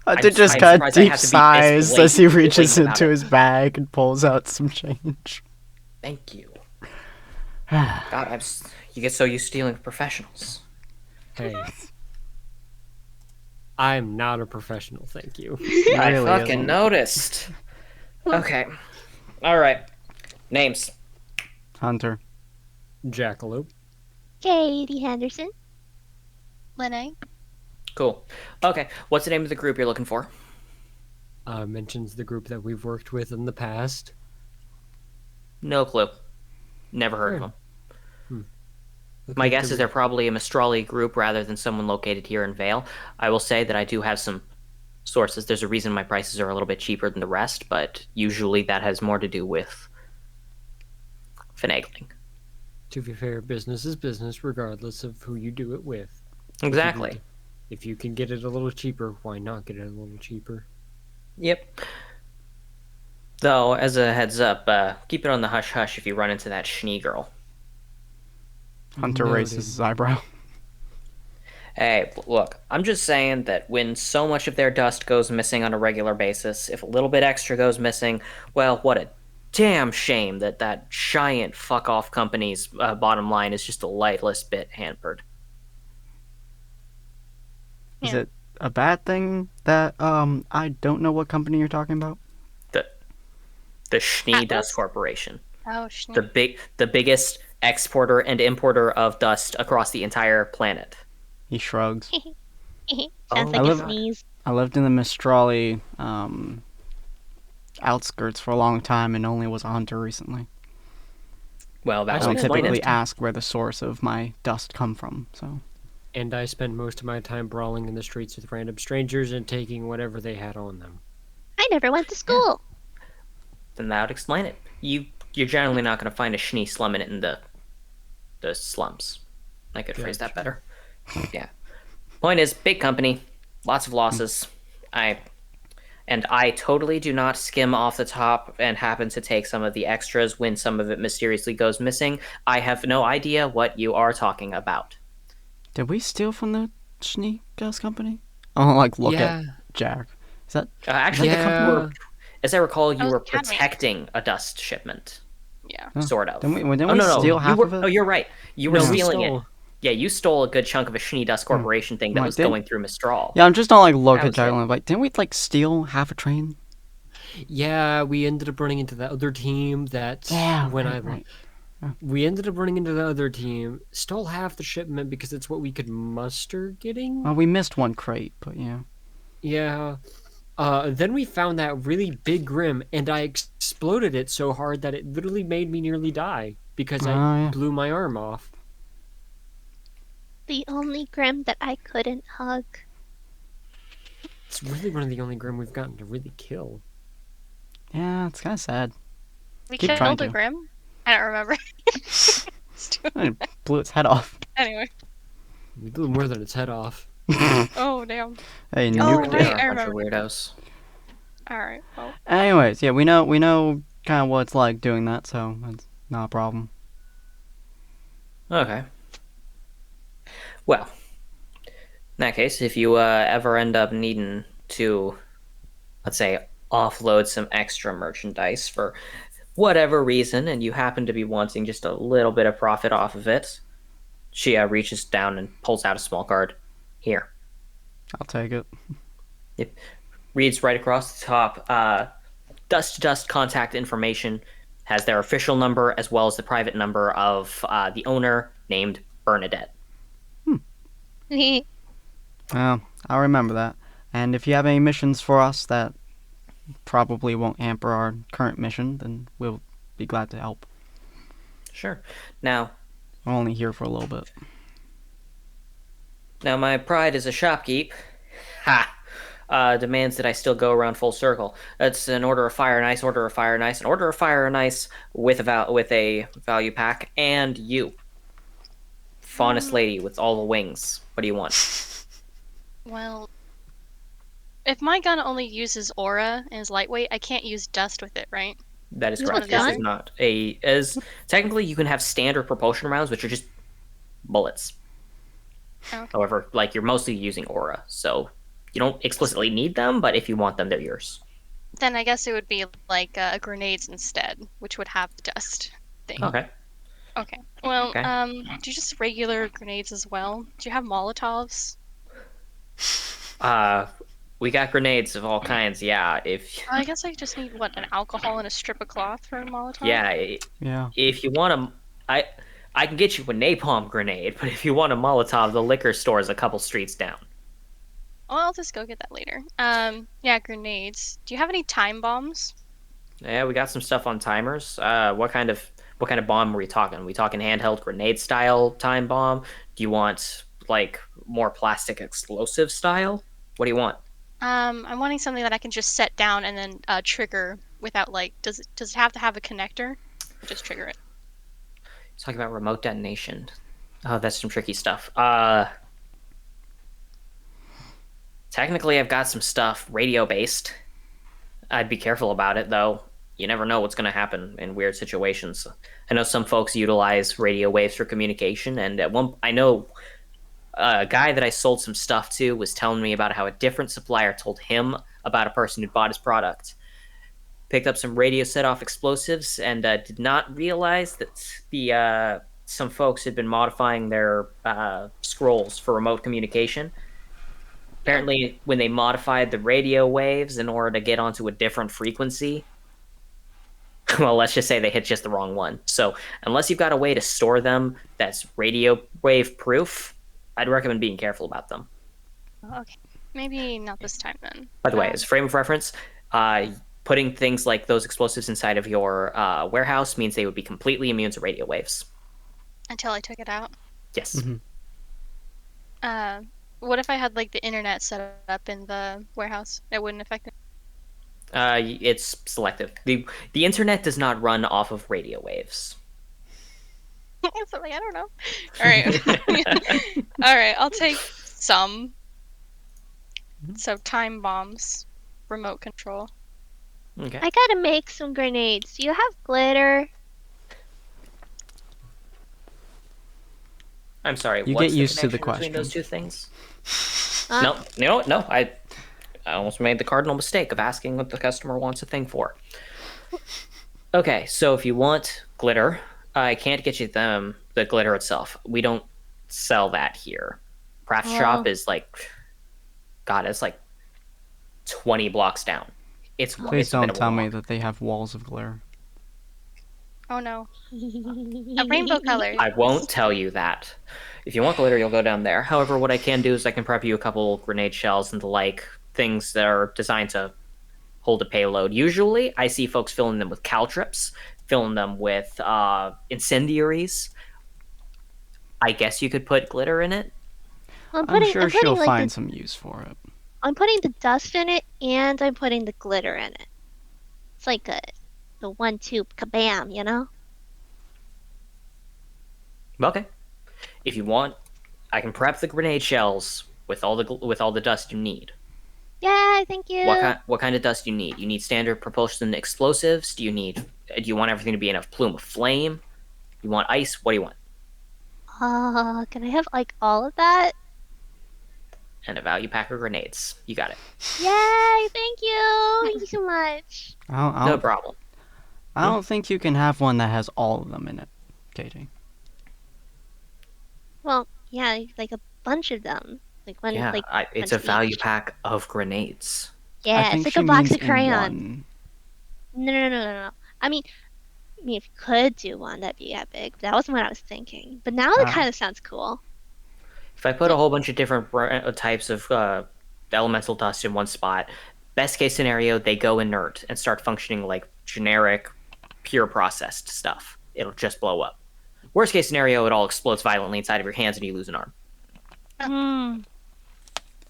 Hunter just I'm kind surprised of I deep have to be sighs this as he blatant reaches about into it. his bag and pulls out some change. Thank you. God, you get so used to stealing professionals. Hey. I'm not a professional, thank you. I really fucking isn't. noticed. Okay. Alright. Names. Hunter. Jackalope. Katie Henderson. Lene? Cool. Okay. What's the name of the group you're looking for? Mentions the group that we've worked with in the past. No clue. Never heard of them. My Okay, guess is they're probably a Mistrali group rather than someone located here in Vale. I will say that I do have some sources. There's a reason my prices are a little bit cheaper than the rest, but usually that has more to do with finagling. To be fair, business is business regardless of who you do it with. Exactly. If you can get it a little cheaper, why not get it a little cheaper? Yep. Though, as a heads up, keep it on the hush-hush if you run into that Schnee girl. Hunter raises his eyebrow. Hey, look, I'm just saying that when so much of their dust goes missing on a regular basis, if a little bit extra goes missing, well, what a damn shame that giant fuck-off company's bottom line is just the lightest bit hampered. Is it a bad thing that I don't know what company you're talking about? The Schnee Atlas? Dust Corporation. Oh, Schnee. The biggest exporter and importer of dust across the entire planet. He shrugs. Sounds Oh, like I a live- sneeze. I lived in the Mistrali outskirts for a long time and only was a hunter recently. Well, I that don't would explain typically it. ask where the source of my dust come from, so... And I spent most of my time brawling in the streets with random strangers and taking whatever they had on them. I never went to school. Then that would explain it. You're generally not going to find a Schnee slumming it in the slums. I could phrase that better. Yeah. Point is, big company, lots of losses. I totally do not skim off the top and happen to take some of the extras when some of it mysteriously goes missing. I have no idea what you are talking about. Did we steal from the Schnee Dust Company? Oh, like, look at Jack. Is that... Actually, the company as I recall, you was were Academy. protecting a dust shipment. Yeah. Sort of. Didn't we no. steal half you were, of it? Oh, you're right. You were No, we stealing it. stole. Yeah, you stole a good chunk of a Schnee Dust Corporation thing that Well, I was did. going through Mistral. Yeah, I'm just not like look That at was Jack it. and like, didn't we like steal half a train? Yeah, we ended up running into that other team that Right. we ended up running into the other team, stole half the shipment because it's what we could muster getting. Well, we missed one crate, but yeah. Yeah. Then we found that really big grim, and I exploded it so hard that it literally made me nearly die because I Oh, yeah. blew my arm off. The only Grim that I couldn't hug. It's really one of the only grim we've gotten to really kill. Yeah, it's kind of sad. We Keep trying killed a to. Grim? I don't remember. I blew its head off. Anyway. We blew more than its head off. Oh, damn. Hey, Oh, nuked right, it. I a bunch of remember. weirdos. Alright, well. Anyways, yeah, we know kind of what it's like doing that, so it's not a problem. Okay. Well, in that case, if you ever end up needing to, let's say, offload some extra merchandise for whatever reason, and you happen to be wanting just a little bit of profit off of it, She reaches down and pulls out a small card. Here. I'll take it. It reads right across the top. Dust to dust contact information, has their official number as well as the private number of the owner named Bernadette. Well, I'll remember that. And if you have any missions for us that probably won't hamper our current mission, then we'll be glad to help. Sure. Now, We're only here for a little bit. my pride as a shopkeep, demands that I still go around full circle. That's an order of fire and ice, order of fire and ice, an order of fire and ice with a value pack, and you, faunest lady with all the wings. What do you want? Well, if my gun only uses aura and is lightweight, I can't use dust with it, right? That is You correct. want This is not as technically you can have standard propulsion rounds, which are just bullets. Okay. However, like you're mostly using aura, so you don't explicitly need them, but if you want them, they're yours. Then I guess it would be like grenades instead, which would have the dust thing. Okay. Okay. Well, Okay. do you just regular grenades as well? Do you have Molotovs? We got grenades of all kinds. Yeah, I guess I just need an alcohol and a strip of cloth for a Molotov. Yeah. if you want a, I can get you a napalm grenade, but if you want a Molotov, the liquor store is a couple streets down. Well, I'll just go get that later. Yeah, grenades. Do you have any time bombs? Yeah, we got some stuff on timers. What kind of bomb are we talking? Are we talking handheld grenade style time bomb? Do you want like more plastic explosive style? What do you want? I'm wanting something that I can just set down and then trigger without does it have to have a connector? Just trigger it. Talking about remote detonation. Oh, that's some tricky stuff. Technically, I've got some stuff radio based. I'd be careful about it though. You never know what's going to happen in weird situations. I know some folks utilize radio waves for communication, and I know a guy that I sold some stuff to was telling me about how a different supplier told him about a person who bought his product. Picked up some radio set-off explosives and did not realize that some folks had been modifying their scrolls for remote communication. Apparently, when they modified the radio waves in order to get onto a different frequency, well, let's just say they hit just the wrong one. So unless you've got a way to store them that's radio wave proof, I'd recommend being careful about them. Okay, maybe not this time then. By the way, as a frame of reference, putting things like those explosives inside of your warehouse means they would be completely immune to radio waves. Until I took it out. Yes. Mm-hmm. What if I had the internet set up in the warehouse? It wouldn't affect it. It's selective. The internet does not run off of radio waves. So, I don't know. All right. All right, I'll take some. So time bombs, remote control. Okay. I gotta make some grenades. Do you have glitter? I'm sorry. You what's get used to the connection between those two question. things? No. I almost made the cardinal mistake of asking what the customer wants a thing for. Okay, so if you want glitter, I can't get you the glitter itself. We don't sell that here. Craft shop is it's 20 blocks down. Please don't tell me that they have walls of glitter. Oh no. A rainbow color. I won't tell you that. If you want glitter, you'll go down there. However, what I can do is I can prep you a couple grenade shells and the things that are designed to hold a payload. Usually, I see folks filling them with caltrips, filling them with incendiaries. I guess you could put glitter in it. I'm I'm putting, sure I'm putting she'll like find some use for it. I'm putting the dust in it, and I'm putting the glitter in it. It's like the 1-2 kabam, you know? Okay. If you want, I can prep the grenade shells with all the dust you need. Yay, thank you. What kind of dust do you need? You need standard propulsion explosives? Do you want everything to be in a plume of flame? You want ice? What do you want? Can I have all of that? And a value pack of grenades. You got it. Yay, thank you. Thank you so much. No problem. I don't think you can have one that has all of them in it, Katie. Well, yeah, like a bunch of them. Like one, Yeah, like it's bunch a of value each. pack of grenades. I Yeah, it's think like she a box means of in crayons. one. No. I mean, if you could do one, that'd be epic. That wasn't what I was thinking. But now it Ah. kind of sounds cool. If I put a whole bunch of different types of elemental dust in one spot, best case scenario, they go inert and start functioning like generic, pure processed stuff. It'll just blow up. Worst case scenario, it all explodes violently inside of your hands and you lose an arm. Hmm.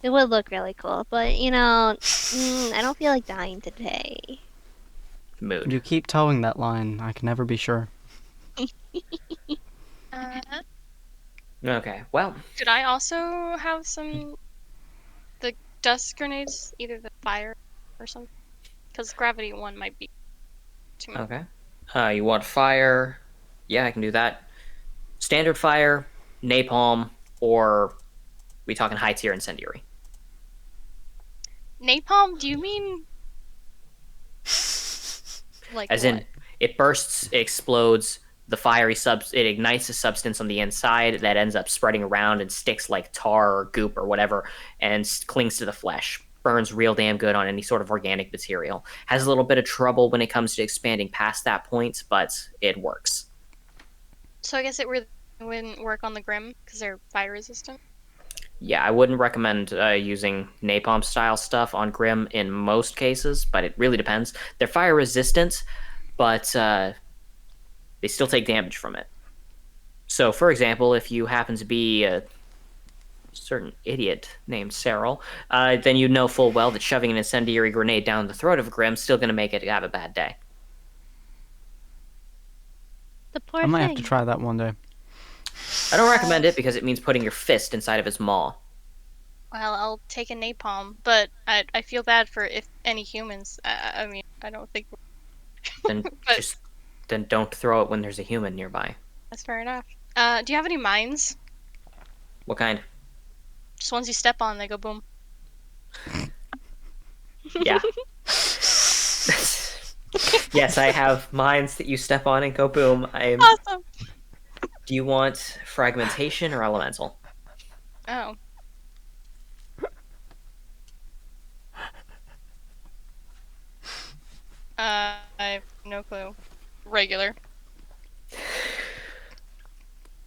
It would look really cool, but I don't feel like dying today. Mood. You keep towing that line. I can never be sure. Uh, Okay, well, Could I also have the dust grenades, either the fire or something? Because gravity one might be too much. okay. You want fire? Yeah, I can do that. Standard fire, napalm, or we talking high tier incendiary? Napalm? Do you mean like As what? in, it bursts, it explodes, it ignites a substance on the inside that ends up spreading around and sticks like tar or goop or whatever and clings to the flesh. Burns real damn good on any sort of organic material. Has a little bit of trouble when it comes to expanding past that point, but it works. So I guess it really wouldn't work on the Grim because they're fire resistant. Yeah, I wouldn't recommend using napalm style stuff on Grim in most cases, but it really depends. They're fire resistant, but they still take damage from it. So, for example, if you happen to be a certain idiot named Cyril, then you know full well that shoving an incendiary grenade down the throat of a Grim is still going to make it have a bad day. The poor I might have thing. to try that one day. I don't recommend it because it means putting your fist inside of its maw. Well, I'll take a napalm, but I feel bad for if any humans. I mean, I don't think Then But- then don't throw it when there's a human nearby. that's fair enough. Do you have any mines? What kind? Just ones you step on, they go boom. Yeah. Yes, I have mines that you step on and go boom. Awesome. Do you want fragmentation or elemental? Oh. I have no clue. Regular.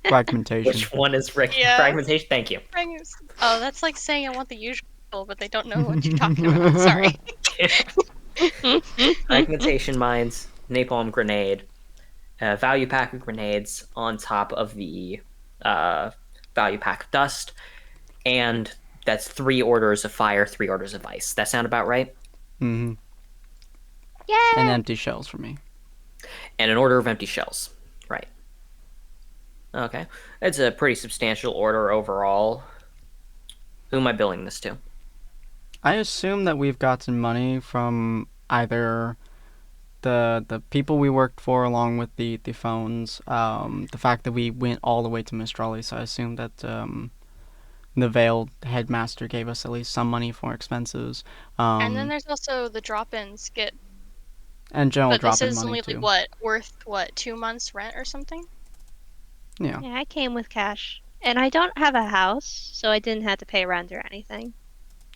Fragmentation. Which one is Yeah. fragmentation? Thank you. Oh, that's like saying I want the usual, but they don't know what you're talking about. Sorry. Fragmentation mines, napalm grenade, value pack of grenades on top of the value pack of dust, and that's 3 orders of fire, 3 orders of ice. That sound about right? Mm-hmm. Yeah. And empty shells for me. And an order of empty shells. Right. Okay. It's a pretty substantial order overall. Who am I billing this to? I assume that we've gotten money from either the people we worked for along with the phones, the fact that we went all the way to Mistrali, so I assume that the Veiled Headmaster gave us at least some money for expenses. And then there's also the drop-ins get, and general but this drop-in is money only too. like worth 2 months rent or something? Yeah. Yeah, I came with cash. And I don't have a house, so I didn't have to pay rent or anything.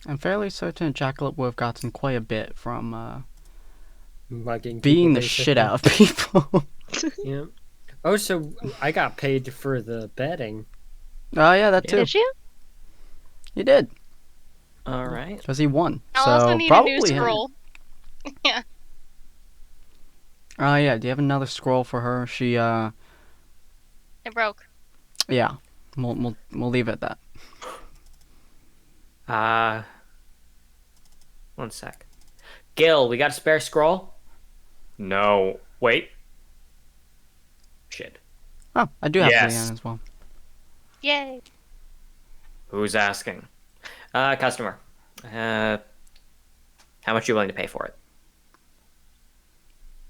I'm fairly certain Jackalope would have gotten quite a bit from Mugging beating people, the shit basically. out of people. Yeah. Oh, so I got paid for the betting. Oh yeah, that too. Did you? He did, All right. because he won. I'll so also need a probably new him. scroll. Yeah. Oh yeah, do you have another scroll for her? She It broke. yeah. We'll leave it at that. 1 sec. Gil, we got a spare scroll? No. Wait. Shit. Oh, I do have Yes. Leanne as well. Yay. Who's asking? Customer. How much are you willing to pay for it?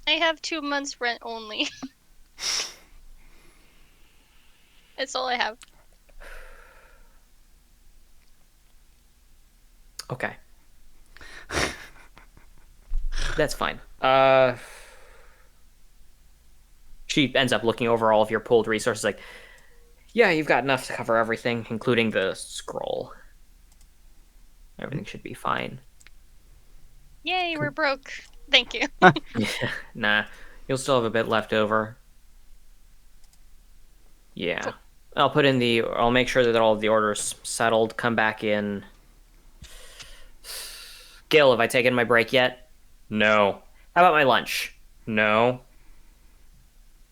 I have 2 months rent only. That's all I have. Okay. That's fine. She ends up looking over all of your pooled resources like, Yeah, you've got enough to cover everything, including the scroll. Everything should be fine. Yay, we're broke. Thank you. Nah, you'll still have a bit left over. Yeah. Cool. I'll make sure that all of the orders settled. Come back in. Gil, have I taken my break yet? No. How about my lunch? No.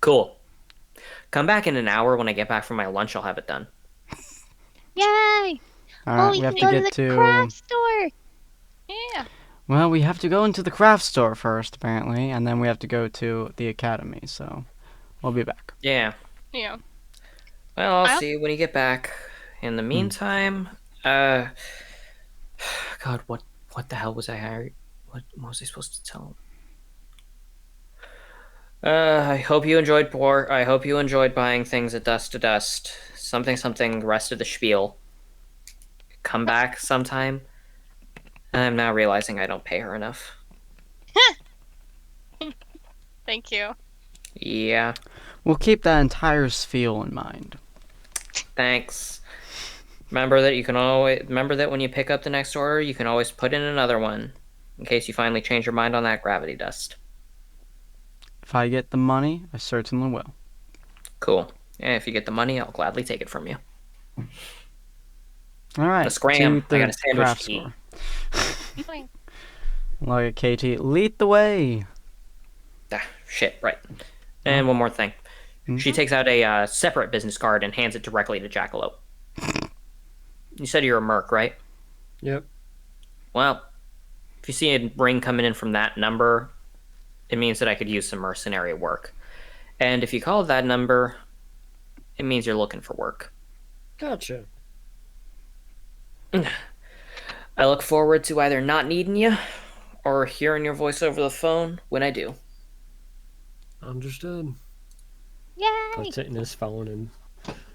Cool. Come back in an hour. When I get back from my lunch, I'll have it done. Yay! Alright, we we have can to go get to the to. craft store. Yeah. Well, we have to go into the craft store first, apparently, and then we have to go to the academy. So, we'll be back. Yeah. Yeah. Well, I'll I'll- see you when you get back. In the meantime, God, what the hell was I hired? What was I supposed to tell him? I hope you enjoyed buying things at Dust to Dust. Something, rest of the spiel. Come back sometime. I'm now realizing I don't pay her enough. Thank you. Yeah, We'll keep that entire spiel in mind. thanks. Remember that when you pick up the next order, you can always put in another one, in case you finally change your mind on that gravity dust. If I get the money, I certainly will. Cool. And if you get the money, I'll gladly take it from you. Alright, The scram. to the I got a sandwich craft to eat. store. Fine. Look at Katie. Lead the way. Shit, right. And one more thing. Mhm. She takes out a separate business card and hands it directly to Jackalope. You said you're a merc, right? Yep. Well, if you see a ring coming in from that number, it means that I could use some mercenary work. And if you call that number, it means you're looking for work. Gotcha. I look forward to either not needing you or hearing your voice over the phone when I do. Understood. Yay! Puts it in his phone and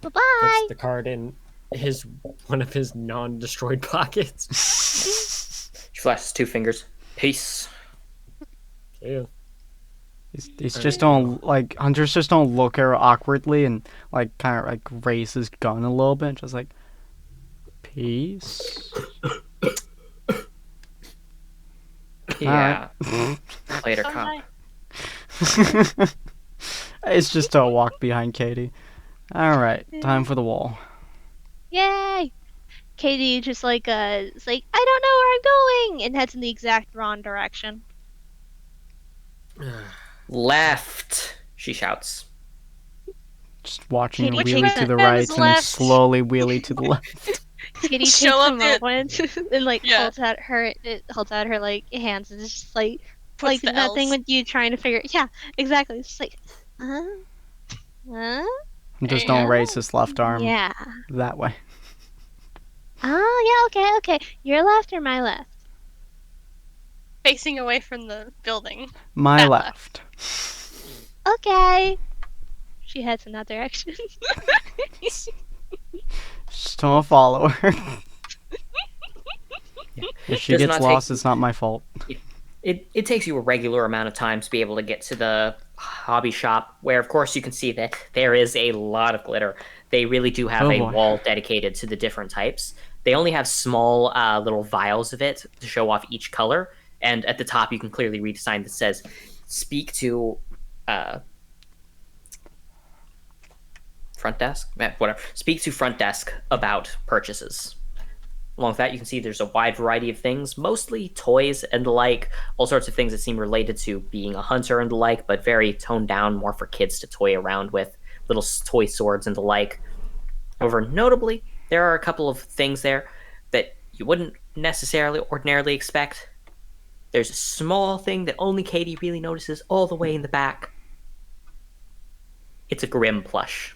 Bye-bye! puts the card in one of his non-destroyed pockets. She flashes 2 fingers. Peace. Yeah. He's just don't, like, Hunters just don't look at her awkwardly and, like, kind of, like, raise his gun a little bit. Just like, peace. Yeah. Later, cop. Bye. It's just a walk behind Katie. Alright, time for the wall. Yay! Katie just like is like, I don't know where I'm going, and heads in the exact wrong direction. Left, she shouts. Just watching her Katie, wheelie which to the way right is and left? slowly wheelie to the left. Katie takes Show a up the- moment and like Yeah. holds out her like hands and it's just like Puts the nothing Ls. with you trying to figure. Yeah, exactly. It's just like, huh? Just don't Yeah. raise his left arm Yeah. that way. Oh yeah. Okay. Your left or my left? Facing away from the building. My That left. Okay. She heads in that direction. Just don't follow her. If she Does gets not lost, take- it's not my fault. It takes you a regular amount of time to be able to get to the hobby shop, where of course you can see that there is a lot of glitter. They really do have Oh, a boy. wall dedicated to the different types. They only have small little vials of it to show off each color, and at the top you can clearly read a sign that says, "Speak to front desk." Whatever. Speak to front desk about purchases. Along with that, you can see there's a wide variety of things, mostly toys and the like, all sorts of things that seem related to being a hunter and the like, but very toned down, more for kids to toy around with, little toy swords and the like. However, notably, there are a couple of things there that you wouldn't necessarily ordinarily expect. There's a small thing that only Katie really notices all the way in the back. It's a Grim plush.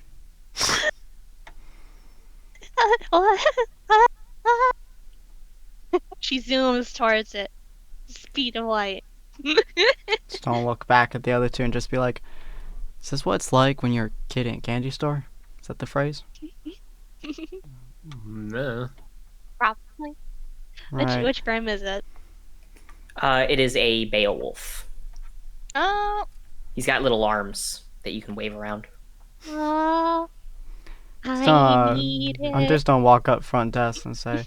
She zooms towards it. Speed of light. Just don't look back at the other two and just be like, is this what it's like when you're a kid in a candy store? Is that the phrase? Nah. Probably. Right. Which grim is it? It is a Beowulf. Oh, He's got little arms that you can wave around. Oh. I need it. I'm just gonna walk up front desk and say,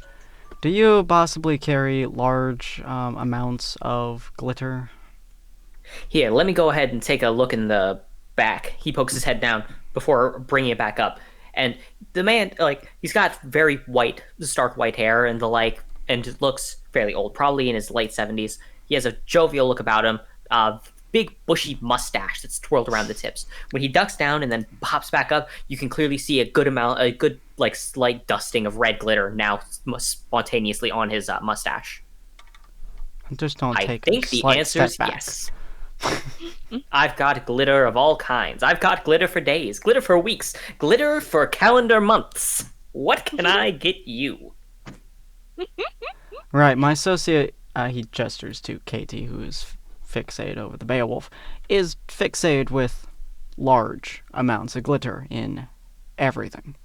"Do you possibly carry large amounts of glitter?" Here, let me go ahead and take a look in the back. He pokes his head down before bringing it back up. And the man, like, he's got very white, stark white hair and the like, and looks fairly old, probably in his late 70s. He has a jovial look about him, big bushy mustache that's twirled around the tips. When he ducks down and then pops back up, you can clearly see a good, like, slight dusting of red glitter now spontaneously on his mustache. Just don't I take think a the slight answer is step back. yes. I've got glitter of all kinds. I've got glitter for days, glitter for weeks, glitter for calendar months. What can I get you? Right, my associate, he gestures to Katie, who is fixated over the Beowulf, is fixated with large amounts of glitter in everything.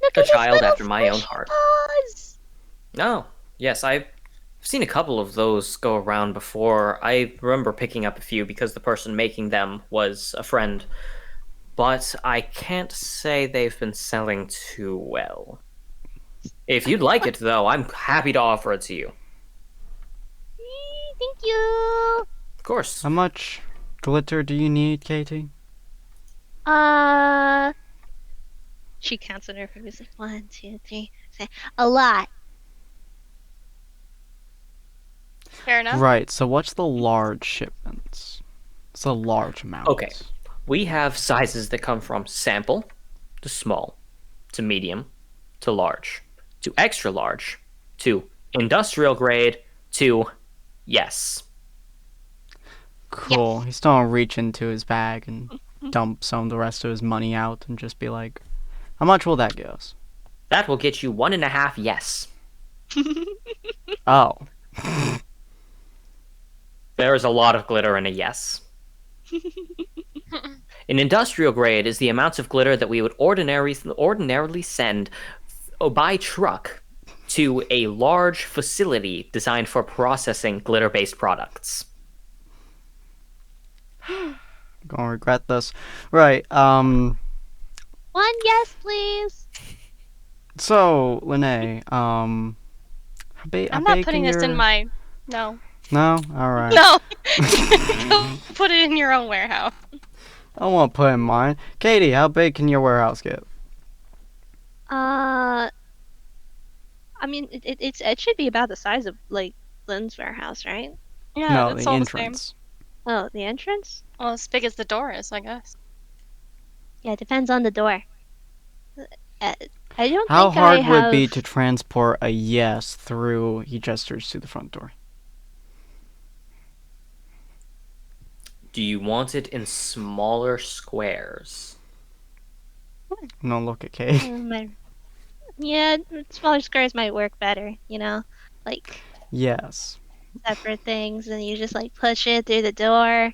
Look A at his child little after my own squishy heart. paws. Oh, yes, I've seen a couple of those go around before. I remember picking up a few because the person making them was a friend. But I can't say they've been selling too well. If you'd like it, though, I'm happy to offer it to you. Thank you. Of course. How much glitter do you need, Katie? She counts on her fingers like 1, 2, 3. Say a lot. Fair enough. Right, so what's the large shipments? It's a large amount. Okay. We have sizes that come from sample to small to medium to large to extra large to industrial grade to yes. Cool. He's still gonna reach into his bag and dump some of the rest of his money out and just be like, how much will that get us? That will get you 1.5 yes. Oh. There is a lot of glitter in a yes. An industrial grade is the amounts of glitter that we would ordinarily send by truck to a large facility designed for processing glitter-based products. Gonna regret this. Right, 1 yes, please. so, Lene, I'm not putting this in my. No. No? Alright. No. Go put it in your own warehouse. I won't put it in mine. Katie, how big can your warehouse get? I mean, it should be about the size of like Lynn's warehouse, right? Yeah, No, that's the all entrance. Oh, the entrance? the same. Well, as big as the door is, I guess. Yeah, it depends on the door. I don't How think hard I would it be have- to transport a yes through, he gestures to the front door? Do you want it in smaller squares? No, look at Katie. Yeah, smaller squares might work better, you know? Like Yes. separate things, and you just like push it through the door,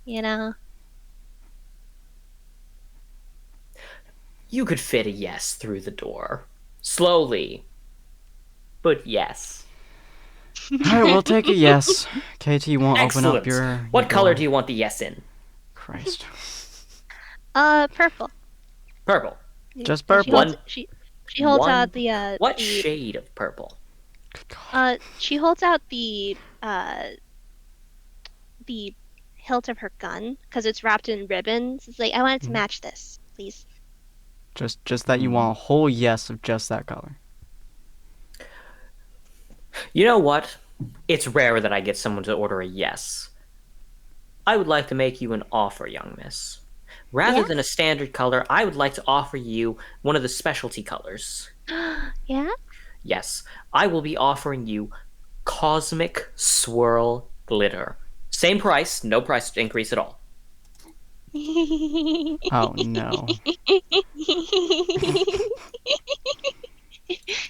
you know? You could fit a yes through the door. Slowly. But yes. Alright, we'll take a yes. Katie, you won't open up Excellent. your What color door. do you want the yes in? Christ. Purple. Purple. Just She purple? holds, she holds One- out the What the, shade of purple? Good God. she holds out the hilt of her gun because it's wrapped in ribbons. It's like, I want it to match this, please. Just that you want a whole yes of just that color. You know what? It's rare that I get someone to order a yes. I would like to make you an offer, young miss. Rather Yeah? than a standard color, I would like to offer you one of the specialty colors. Yeah? Yes, I will be offering you Cosmic Swirl Glitter. Same price, no price increase at all. Oh no.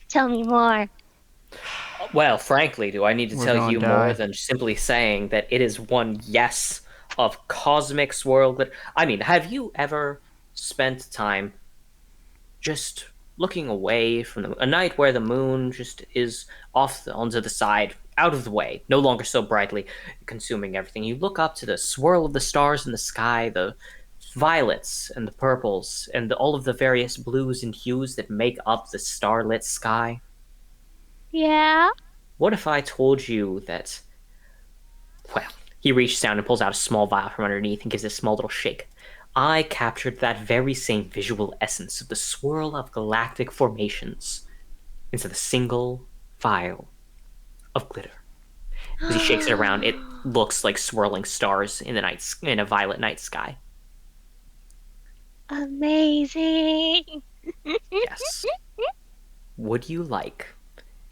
Tell me more. Well, frankly, do I need to We're tell gonna you die. more than simply saying that it is one yes of Cosmic Swirl Glitter? I mean, have you ever spent time just looking away from a night where the moon just is onto the side, out of the way, no longer so brightly consuming everything? You look up to the swirl of the stars in the sky, the violets and the purples and all of the various blues and hues that make up the starlit sky? Yeah. What if I told you that, well, he reaches down and pulls out a small vial from underneath and gives it a small little shake. I captured that very same visual essence of the swirl of galactic formations into the single vial of glitter. As he shakes it around, it looks like swirling stars in a violet night sky. Amazing. Yes. Would you like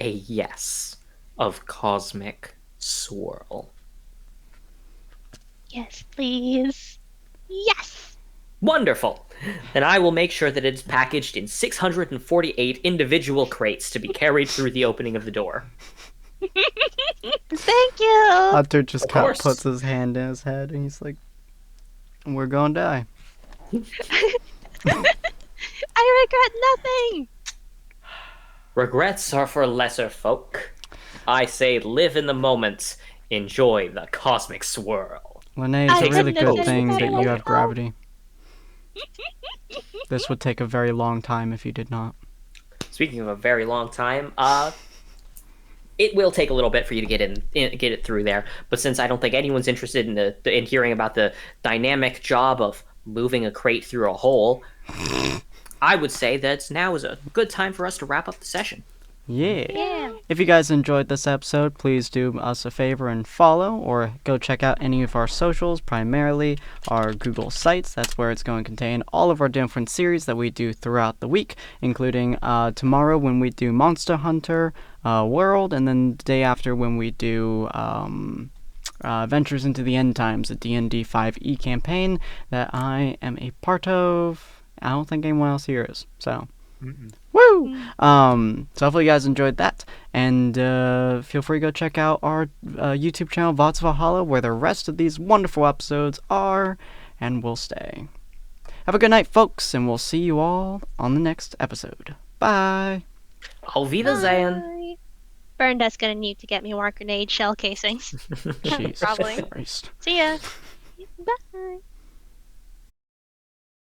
a yes of cosmic swirl? Yes, please. Yes. Wonderful! Then I will make sure that it's packaged in 648 individual crates to be carried through the opening of the door. Thank you. Hunter just Of course. puts his hand in his head and he's like, "We're gonna die." I regret nothing. Regrets are for lesser folk. I say live in the moment, enjoy the cosmic swirl. Lene, I it's a really couldn't have good said thing it that better you have myself. gravity. This would take a very long time if you did not. Speaking of a very long time, it will take a little bit for you to get it through there. But since I don't think anyone's interested in hearing about the dynamic job of moving a crate through a hole, I would say that now is a good time for us to wrap up the session. Yeah. Yeah. If you guys enjoyed this episode, please do us a favor and follow or go check out any of our socials, primarily our Google sites. That's where it's going to contain all of our different series that we do throughout the week, including tomorrow when we do Monster Hunter World, and then the day after when we do Ventures into the End Times, a D&D 5e campaign that I am a part of. I don't think anyone else here is, so... Woo! So hopefully you guys enjoyed that, and feel free to go check out our YouTube channel, Vods of Valhalla, where the rest of these wonderful episodes are and will stay. Have a good night, folks, and we'll see you all on the next episode. Bye! Auf Wiedersehen! Bye. Bernda's gonna need to get me more grenade shell casings. Jesus Probably. Christ. See ya. Bye.